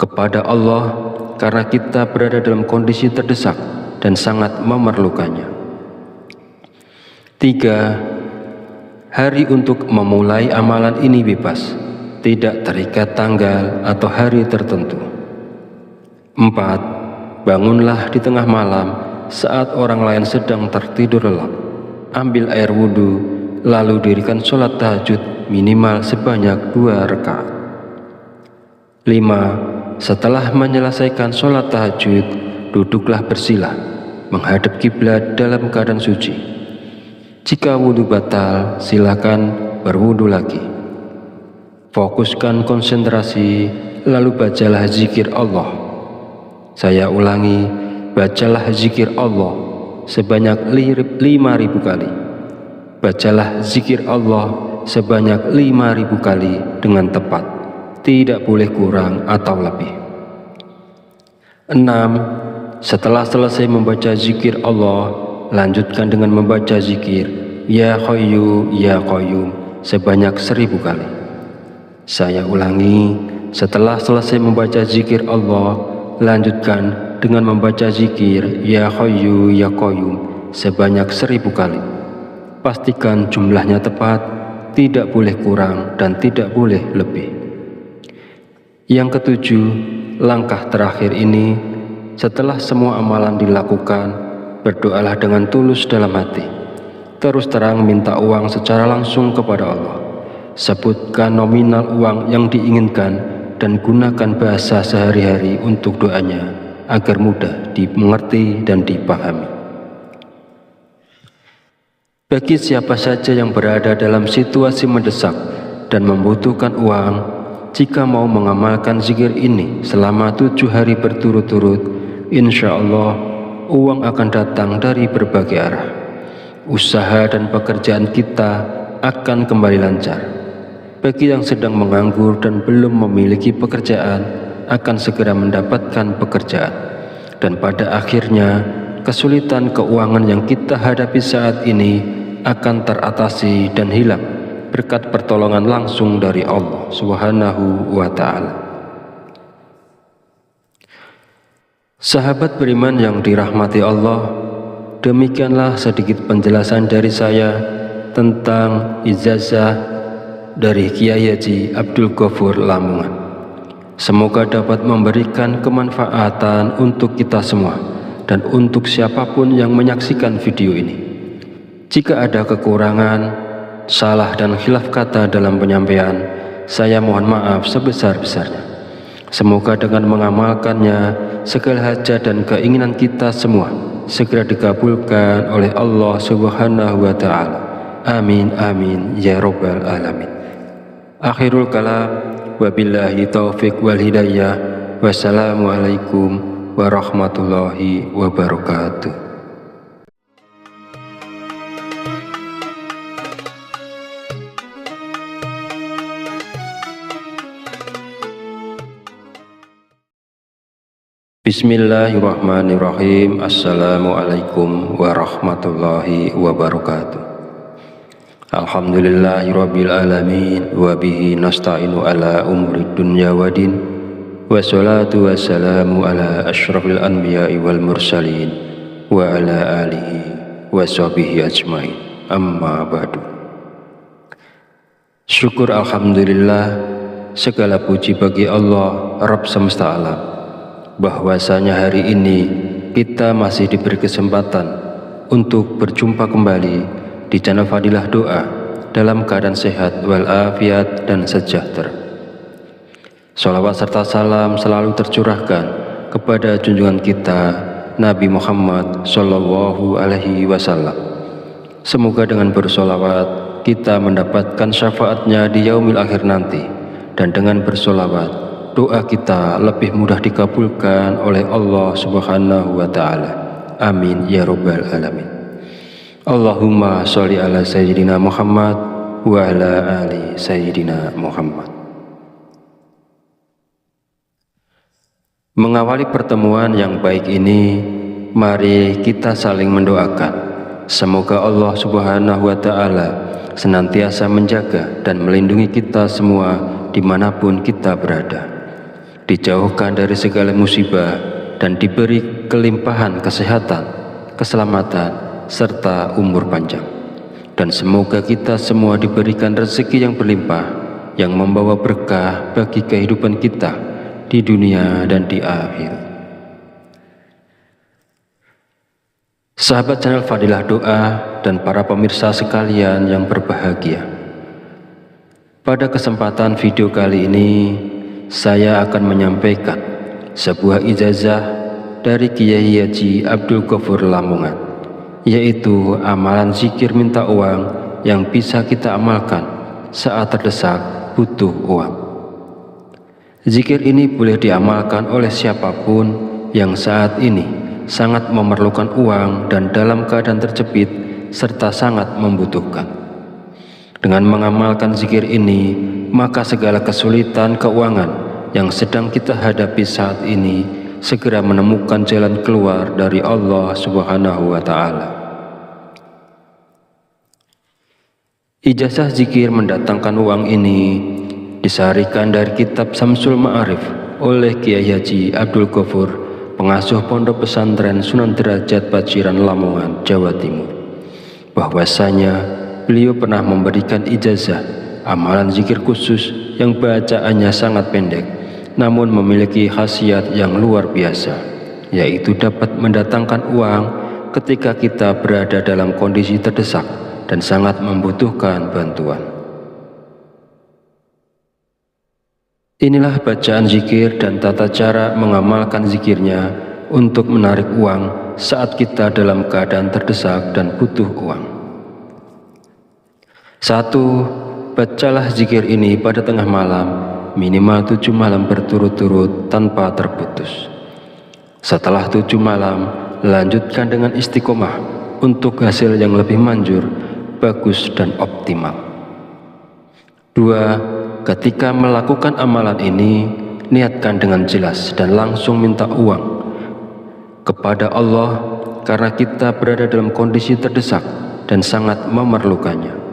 kepada Allah karena kita berada dalam kondisi terdesak dan sangat memerlukannya. 3. Hari untuk memulai amalan ini bebas, tidak terikat tanggal atau hari tertentu. 4. Bangunlah di tengah malam saat orang lain sedang tertidur lelap. Ambil air wudhu, lalu dirikan sholat tahajud minimal sebanyak 2 rakaat. 5. Setelah menyelesaikan sholat tahajud, duduklah bersila, menghadap kiblat dalam keadaan suci. Jika wudhu batal, silakan berwudhu lagi. Fokuskan konsentrasi, lalu bacalah zikir Allah. Saya ulangi, bacalah zikir Allah sebanyak 5.000 kali. Bacalah zikir Allah sebanyak 5.000 kali dengan tepat, tidak boleh kurang atau lebih. 6. Setelah selesai membaca zikir Allah, lanjutkan dengan membaca zikir Ya Hayyu Ya Qayyum sebanyak 1.000 kali. Saya ulangi, setelah selesai membaca zikir Allah, lanjutkan dengan membaca zikir Ya Hayyu Ya Qayyum sebanyak 1.000 kali. Pastikan jumlahnya tepat, tidak boleh kurang dan tidak boleh lebih. Yang ketujuh, langkah terakhir ini, setelah semua amalan dilakukan, berdoalah dengan tulus dalam hati. Terus terang minta uang secara langsung kepada Allah. Sebutkan nominal uang yang diinginkan dan gunakan bahasa sehari-hari untuk doanya agar mudah dimengerti dan dipahami. Bagi siapa saja yang berada dalam situasi mendesak dan membutuhkan uang, jika mau mengamalkan zikir ini selama 7 hari berturut-turut, insya Allah uang akan datang dari berbagai arah. Usaha dan pekerjaan kita akan kembali lancar. Bagi yang sedang menganggur dan belum memiliki pekerjaan, akan segera mendapatkan pekerjaan. Dan pada akhirnya, kesulitan keuangan yang kita hadapi saat ini akan teratasi dan hilang berkat pertolongan langsung dari Allah Subhanahu wa Ta'ala. Sahabat beriman yang dirahmati Allah, demikianlah sedikit penjelasan dari saya tentang ijazah dari Kiai Haji Abdul Ghafur Lamongan. Semoga dapat memberikan kemanfaatan untuk kita semua dan untuk siapapun yang menyaksikan video ini. Jika ada kekurangan, salah dan khilaf kata dalam penyampaian, saya mohon maaf sebesar-besarnya. Semoga dengan mengamalkannya, segala hajat dan keinginan kita semua segera dikabulkan oleh Allah Subhanahu wa Ta'ala. Amin amin ya rabbal alamin. Akhirul kalam, wabillahi taufiq wal hidayah. Wassalamualaikum warahmatullahi wabarakatuh. Bismillahirrahmanirrahim. Assalamualaikum warahmatullahi wabarakatuh. Alhamdulillahirabbil alamin wa bihi nasta'inu ala umurid dunya waddin. Wassalatu wassalamu ala asyrafil anbiya'i wal mursalin wa ala alihi wa sahbihi ajmain. Amma ba'du. Syukur alhamdulillah, segala puji bagi Allah Rabb semesta alam, bahwasanya hari ini kita masih diberi kesempatan untuk berjumpa kembali di channel Fadilah Doa dalam keadaan sehat walafiat dan sejahtera. Sholawat serta salam selalu tercurahkan kepada junjungan kita Nabi Muhammad Sallallahu Alaihi Wasallam. Semoga dengan bersolawat kita mendapatkan syafaatnya di yaumil akhir nanti, dan dengan bersolawat doa kita lebih mudah dikabulkan oleh Allah Subhanahu wa Ta'ala. Amin ya Rabbal Alamin. Allahumma sholli ala Sayyidina Muhammad wa ala ali Sayyidina Muhammad. Mengawali pertemuan yang baik ini, mari kita saling mendoakan. Semoga Allah Subhanahu wa Ta'ala senantiasa menjaga dan melindungi kita semua dimanapun kita berada, dijauhkan dari segala musibah, dan diberi kelimpahan kesehatan, keselamatan, serta umur panjang. Dan semoga kita semua diberikan rezeki yang berlimpah, yang membawa berkah bagi kehidupan kita di dunia dan di akhirat. Sahabat channel Fadilah Doa dan para pemirsa sekalian yang berbahagia, pada kesempatan video kali ini saya akan menyampaikan sebuah ijazah dari Kiai Haji Abdul Ghafur Lamongan, yaitu amalan zikir minta uang yang bisa kita amalkan saat terdesak butuh uang. Zikir ini boleh diamalkan oleh siapapun yang saat ini sangat memerlukan uang dan dalam keadaan terjepit serta sangat membutuhkan. Dengan mengamalkan zikir ini, maka segala kesulitan keuangan yang sedang kita hadapi saat ini segera menemukan jalan keluar dari Allah Subhanahu wa Ta'ala. Ijazah zikir mendatangkan uang ini disarikan dari kitab Samsul Ma'arif oleh Kiai Haji Abdul Ghafur, pengasuh Pondok Pesantren Sunan Derajat Paciran Lamongan, Jawa Timur, bahwasanya beliau pernah memberikan ijazah amalan zikir khusus yang bacaannya sangat pendek namun memiliki khasiat yang luar biasa, yaitu dapat mendatangkan uang ketika kita berada dalam kondisi terdesak dan sangat membutuhkan bantuan. Inilah bacaan zikir dan tata cara mengamalkan zikirnya untuk menarik uang saat kita dalam keadaan terdesak dan butuh uang. 1. Bacalah zikir ini pada tengah malam, minimal 7 malam berturut-turut tanpa terputus. Setelah 7 malam, lanjutkan dengan istiqomah untuk hasil yang lebih manjur, bagus dan optimal. 2. Ketika melakukan amalan ini, niatkan dengan jelas dan langsung minta uang kepada Allah karena kita berada dalam kondisi terdesak dan sangat memerlukannya.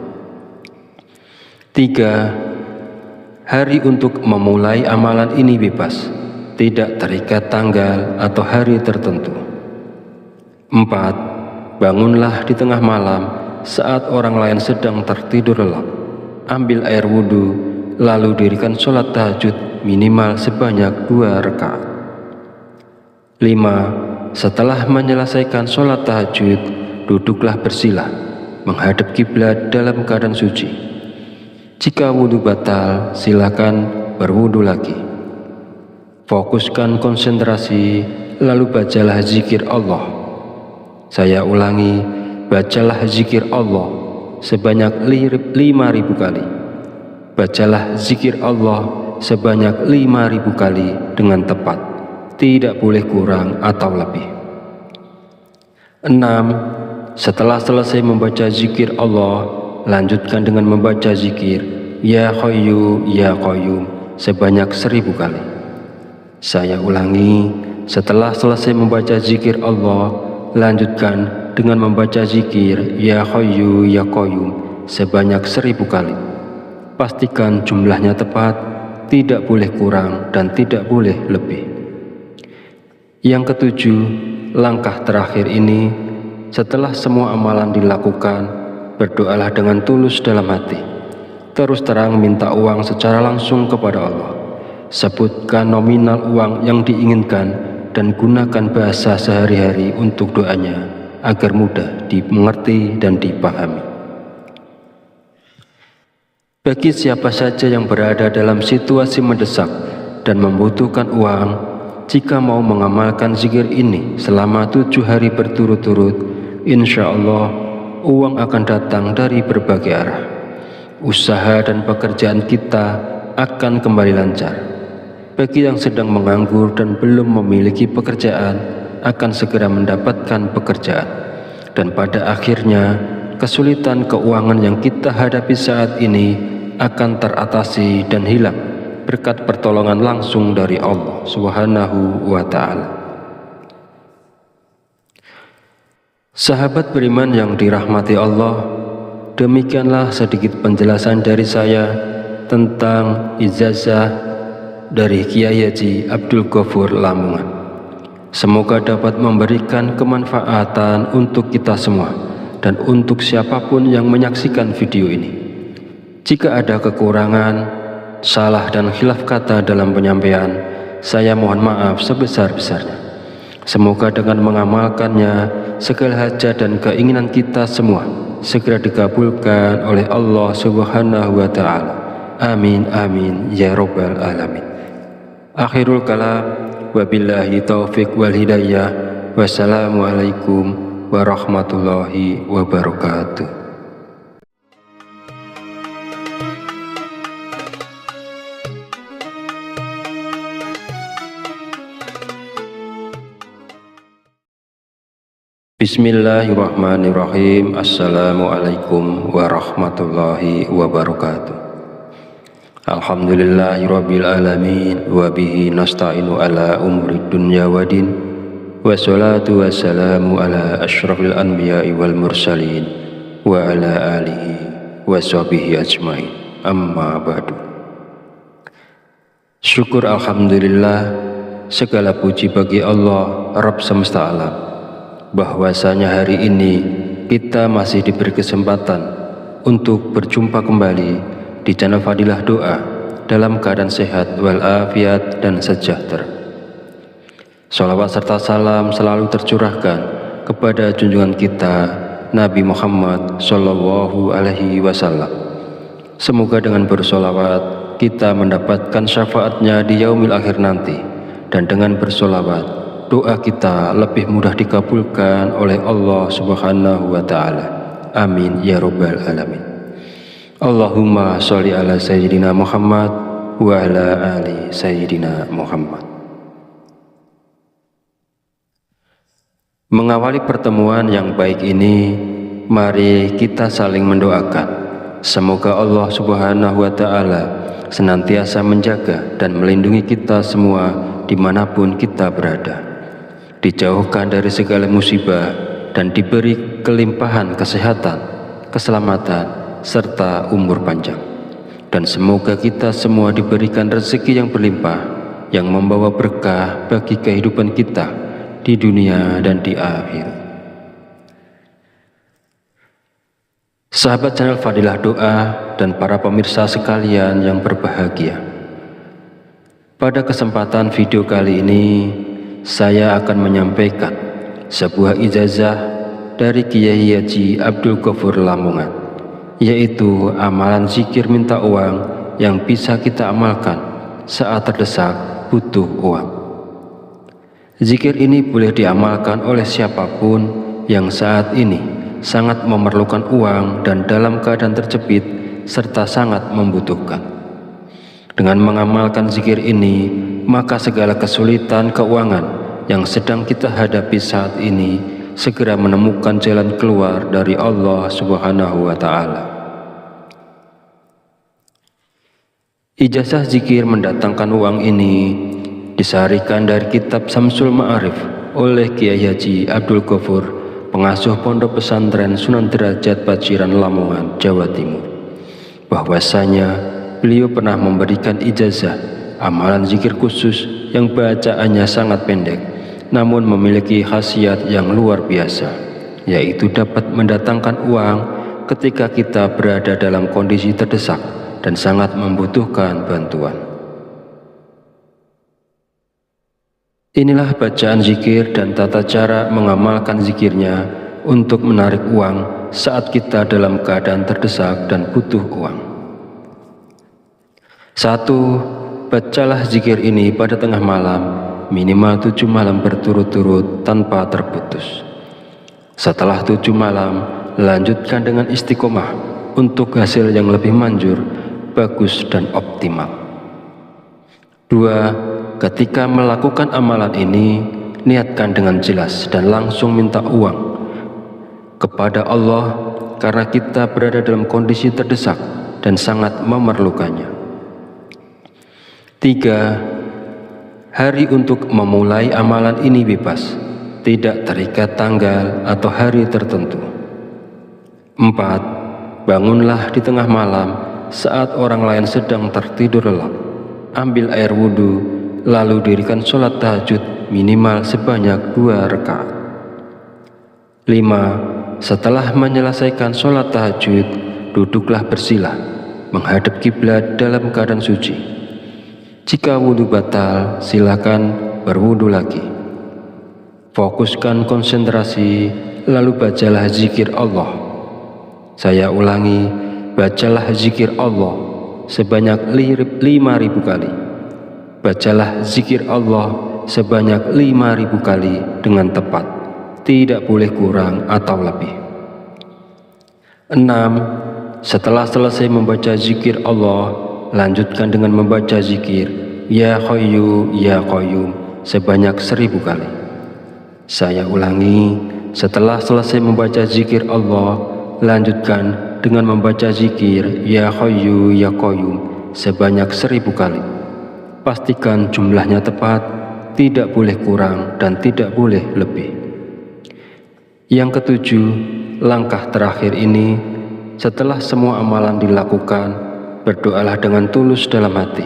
3. Hari untuk memulai amalan ini bebas, tidak terikat tanggal atau hari tertentu. 4. Bangunlah di tengah malam saat orang lain sedang tertidur lelap. Ambil air wudhu, lalu dirikan sholat tahajud minimal sebanyak 2 rakaat. 5. Setelah menyelesaikan sholat tahajud, duduklah bersila, menghadap kiblat dalam keadaan suci. Jika wudhu batal, silakan berwudhu lagi. Fokuskan konsentrasi, lalu bacalah zikir Allah. Saya ulangi, bacalah zikir Allah sebanyak 5.000 kali. Bacalah zikir Allah sebanyak 5.000 kali dengan tepat, tidak boleh kurang atau lebih. 6. Setelah selesai membaca zikir Allah, lanjutkan dengan membaca zikir Ya Hayyu Ya Qayyum sebanyak 1000 kali. Saya ulangi, setelah selesai membaca zikir Allah, lanjutkan dengan membaca zikir Ya Hayyu Ya Qayyum sebanyak 1000 kali. Pastikan jumlahnya tepat, tidak boleh kurang dan tidak boleh lebih. Yang ketujuh, langkah terakhir ini, setelah semua amalan dilakukan, berdoalah dengan tulus dalam hati. Terus terang minta uang secara langsung kepada Allah. Sebutkan nominal uang yang diinginkan dan gunakan bahasa sehari-hari untuk doanya agar mudah dimengerti dan dipahami. Bagi siapa saja yang berada dalam situasi mendesak dan membutuhkan uang, jika mau mengamalkan zikir ini selama 7 hari berturut-turut, insya Allah uang akan datang dari berbagai arah. Usaha dan pekerjaan kita akan kembali lancar. Bagi yang sedang menganggur dan belum memiliki pekerjaan, akan segera mendapatkan pekerjaan. Dan pada akhirnya, kesulitan keuangan yang kita hadapi saat ini akan teratasi dan hilang berkat pertolongan langsung dari Allah Subhanahu wa Ta'ala. Sahabat beriman yang dirahmati Allah, demikianlah sedikit penjelasan dari saya tentang ijazah dari Kiai Haji Abdul Ghafur Lamongan. Semoga dapat memberikan kemanfaatan untuk kita semua dan untuk siapapun yang menyaksikan video ini. Jika ada kekurangan, salah dan khilaf kata dalam penyampaian, saya mohon maaf sebesar-besarnya. Semoga dengan mengamalkannya, segala hajat dan keinginan kita semua segera dikabulkan oleh Allah Subhanahu wa Ta'ala. Amin amin ya rabbal alamin. Akhirul kalam, wabillahi taufiq wal hidayah. Wassalamualaikum warahmatullahi wabarakatuh. Bismillahirrahmanirrahim. Assalamualaikum warahmatullahi wabarakatuh. Alhamdulillahirabbil alamin wa bihi nasta'inu ala umuri dunya waddin. Wassalatu wassalamu ala asyrafil anbiya'i wal mursalin wa ala alihi washabihi ajmain. Amma ba'du. Syukur alhamdulillah, segala puji bagi Allah Rabb semesta alam, bahwasanya hari ini kita masih diberi kesempatan untuk berjumpa kembali di channel Fadilah Doa dalam keadaan sehat walafiat dan sejahtera. Salawat serta salam selalu tercurahkan kepada junjungan kita Nabi Muhammad Sallallahu Alaihi Wasallam. Semoga dengan bersolawat kita mendapatkan syafaatnya di yaumil akhir nanti, dan dengan bersolawat doa kita lebih mudah dikabulkan oleh Allah Subhanahu wa Ta'ala. Amin ya rabbal alamin. Allahumma sholli ala sayyidina Muhammad wa ala ali sayyidina Muhammad. Mengawali pertemuan yang baik ini, mari kita saling mendoakan. Semoga Allah Subhanahu wa Ta'ala senantiasa menjaga dan melindungi kita semua dimanapun kita berada, dijauhkan dari segala musibah dan diberi kelimpahan kesehatan, keselamatan, serta umur panjang. Dan semoga kita semua diberikan rezeki yang berlimpah, yang membawa berkah bagi kehidupan kita di dunia dan di akhirat. Sahabat channel Fadilah Doa dan para pemirsa sekalian yang berbahagia, pada kesempatan video kali ini saya akan menyampaikan sebuah ijazah dari Kiai Haji Abdul Ghafur Lamongan, yaitu amalan zikir minta uang yang bisa kita amalkan saat terdesak butuh uang. Zikir ini boleh diamalkan oleh siapapun yang saat ini sangat memerlukan uang dan dalam keadaan terjepit serta sangat membutuhkan. Dengan mengamalkan zikir ini, maka segala kesulitan keuangan yang sedang kita hadapi saat ini segera menemukan jalan keluar dari Allah Subhanahu wa Ta'ala. Ijazah zikir mendatangkan uang ini disarikan dari kitab Samsul Ma'arif oleh Kiai Haji Abdul Ghafur, pengasuh Pondok Pesantren Sunan Derajat Paciran Lamongan, Jawa Timur, bahwasanya beliau pernah memberikan ijazah amalan zikir khusus yang bacaannya sangat pendek namun memiliki khasiat yang luar biasa, yaitu dapat mendatangkan uang ketika kita berada dalam kondisi terdesak dan sangat membutuhkan bantuan. Inilah bacaan zikir dan tata cara mengamalkan zikirnya untuk menarik uang saat kita dalam keadaan terdesak dan butuh uang. 1. Bacalah zikir ini pada tengah malam, minimal 7 malam berturut-turut tanpa terputus. Setelah 7 malam, lanjutkan dengan istiqomah untuk hasil yang lebih manjur, bagus dan optimal. 2. Ketika melakukan amalan ini, niatkan dengan jelas dan langsung minta uang kepada Allah karena kita berada dalam kondisi terdesak dan sangat memerlukannya. 3. Hari untuk memulai amalan ini bebas, tidak terikat tanggal atau hari tertentu. 4. Bangunlah di tengah malam saat orang lain sedang tertidur lelap. Ambil air wudhu, lalu dirikan sholat tahajud minimal sebanyak 2 rakaat. 5. Setelah menyelesaikan sholat tahajud, duduklah bersila, menghadap kiblat dalam keadaan suci. Jika wudhu batal, silakan berwudhu lagi. Fokuskan konsentrasi, lalu bacalah zikir Allah. Saya ulangi, bacalah zikir Allah sebanyak 5.000 kali. Bacalah zikir Allah sebanyak 5.000 kali dengan tepat, tidak boleh kurang atau lebih. 6. Setelah selesai membaca zikir Allah, lanjutkan dengan membaca zikir Ya Hayyu Ya Qayyum sebanyak 1.000 kali. Saya ulangi, setelah selesai membaca zikir Allah, lanjutkan dengan membaca zikir Ya Hayyu Ya Qayyum sebanyak 1.000 kali. Pastikan jumlahnya tepat, tidak boleh kurang dan tidak boleh lebih. Yang ketujuh, langkah terakhir ini, setelah semua amalan dilakukan, berdoalah dengan tulus dalam hati.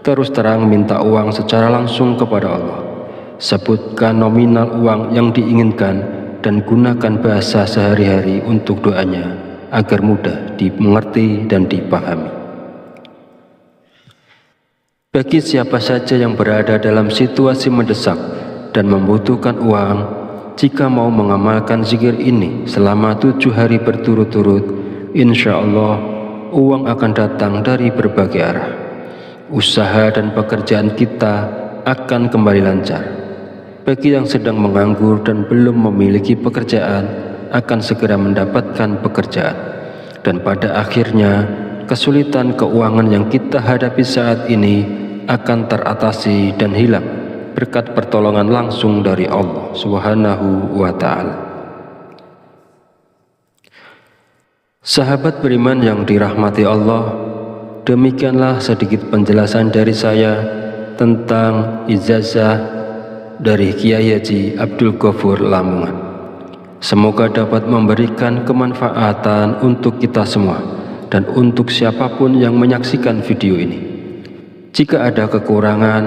Terus terang minta uang secara langsung kepada Allah. Sebutkan nominal uang yang diinginkan dan gunakan bahasa sehari-hari untuk doanya agar mudah dimengerti dan dipahami. Bagi siapa saja yang berada dalam situasi mendesak dan membutuhkan uang, jika mau mengamalkan zikir ini selama 7 hari berturut-turut, insya Allah uang akan datang dari berbagai arah. Usaha dan pekerjaan kita akan kembali lancar. Bagi yang sedang menganggur dan belum memiliki pekerjaan, akan segera mendapatkan pekerjaan. Dan pada akhirnya, kesulitan keuangan yang kita hadapi saat ini akan teratasi dan hilang berkat pertolongan langsung dari Allah Subhanahu wa Ta'ala. Sahabat beriman yang dirahmati Allah, demikianlah sedikit penjelasan dari saya tentang ijazah dari Kiai Haji Abdul Ghafur Lamongan. Semoga dapat memberikan kemanfaatan untuk kita semua dan untuk siapapun yang menyaksikan video ini. Jika ada kekurangan,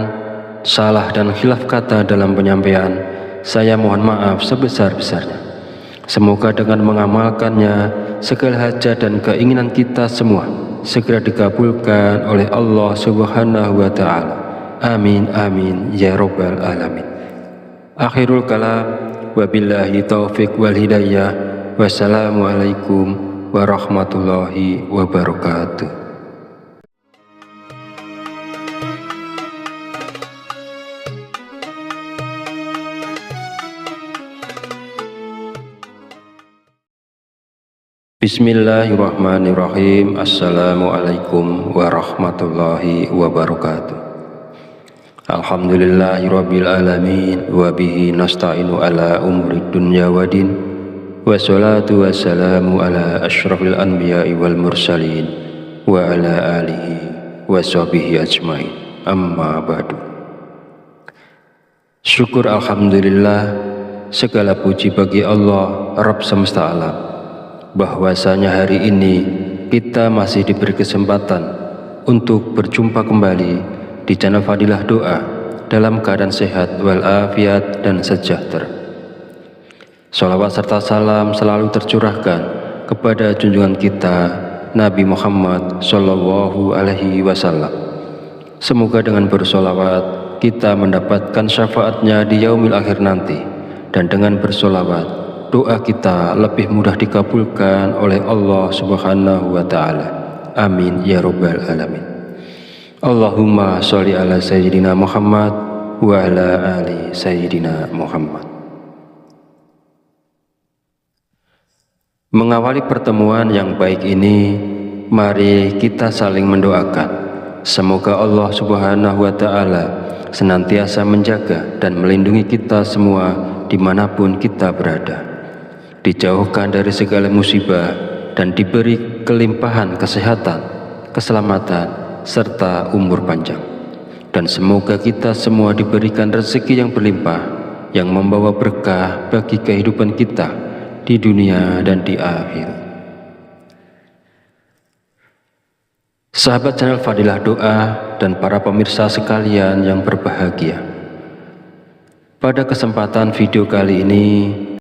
salah dan khilaf kata dalam penyampaian, saya mohon maaf sebesar-besarnya. Semoga dengan mengamalkannya, segala hajat dan keinginan kita semua segera dikabulkan oleh Allah Subhanahu wa Ta'ala. Amin amin ya rabbal alamin. Akhirul kalam, wabillahi taufiq wal hidayah. Wassalamualaikum warahmatullahi wabarakatuh. Bismillahirrahmanirrahim. Assalamualaikum warahmatullahi wabarakatuh. Alhamdulillahirabbil alamin wa bihi nasta'inu ala umuri dunya waddin. Wassalatu wassalamu ala asyrafil anbiya'i wal mursalin wa ala alihi wa sahbihi ajmain. Amma ba'du. Syukur alhamdulillah, segala puji bagi Allah Rabb semesta alam, bahwasanya hari ini kita masih diberi kesempatan untuk berjumpa kembali di channel Fadilah Doa dalam keadaan sehat walafiat dan sejahtera. Sholawat serta salam selalu tercurahkan kepada junjungan kita Nabi Muhammad Shallallahu Alaihi Wasallam. Semoga dengan bersolawat kita mendapatkan syafaatnya di yaumil akhir nanti, dan dengan bersolawat doa kita lebih mudah dikabulkan oleh Allah Subhanahu wa Ta'ala. Amin ya Rabbal Alamin. Allahumma sholli ala Sayyidina Muhammad wa ala ali Sayyidina Muhammad. Mengawali pertemuan yang baik ini, mari kita saling mendoakan. Semoga Allah Subhanahu wa Ta'ala senantiasa menjaga dan melindungi kita semua dimanapun kita berada, dijauhkan dari segala musibah dan diberi kelimpahan kesehatan, keselamatan, serta umur panjang. Dan semoga kita semua diberikan rezeki yang berlimpah, yang membawa berkah bagi kehidupan kita di dunia dan di akhirat. Sahabat channel Fadilah Doa dan para pemirsa sekalian yang berbahagia, pada kesempatan video kali ini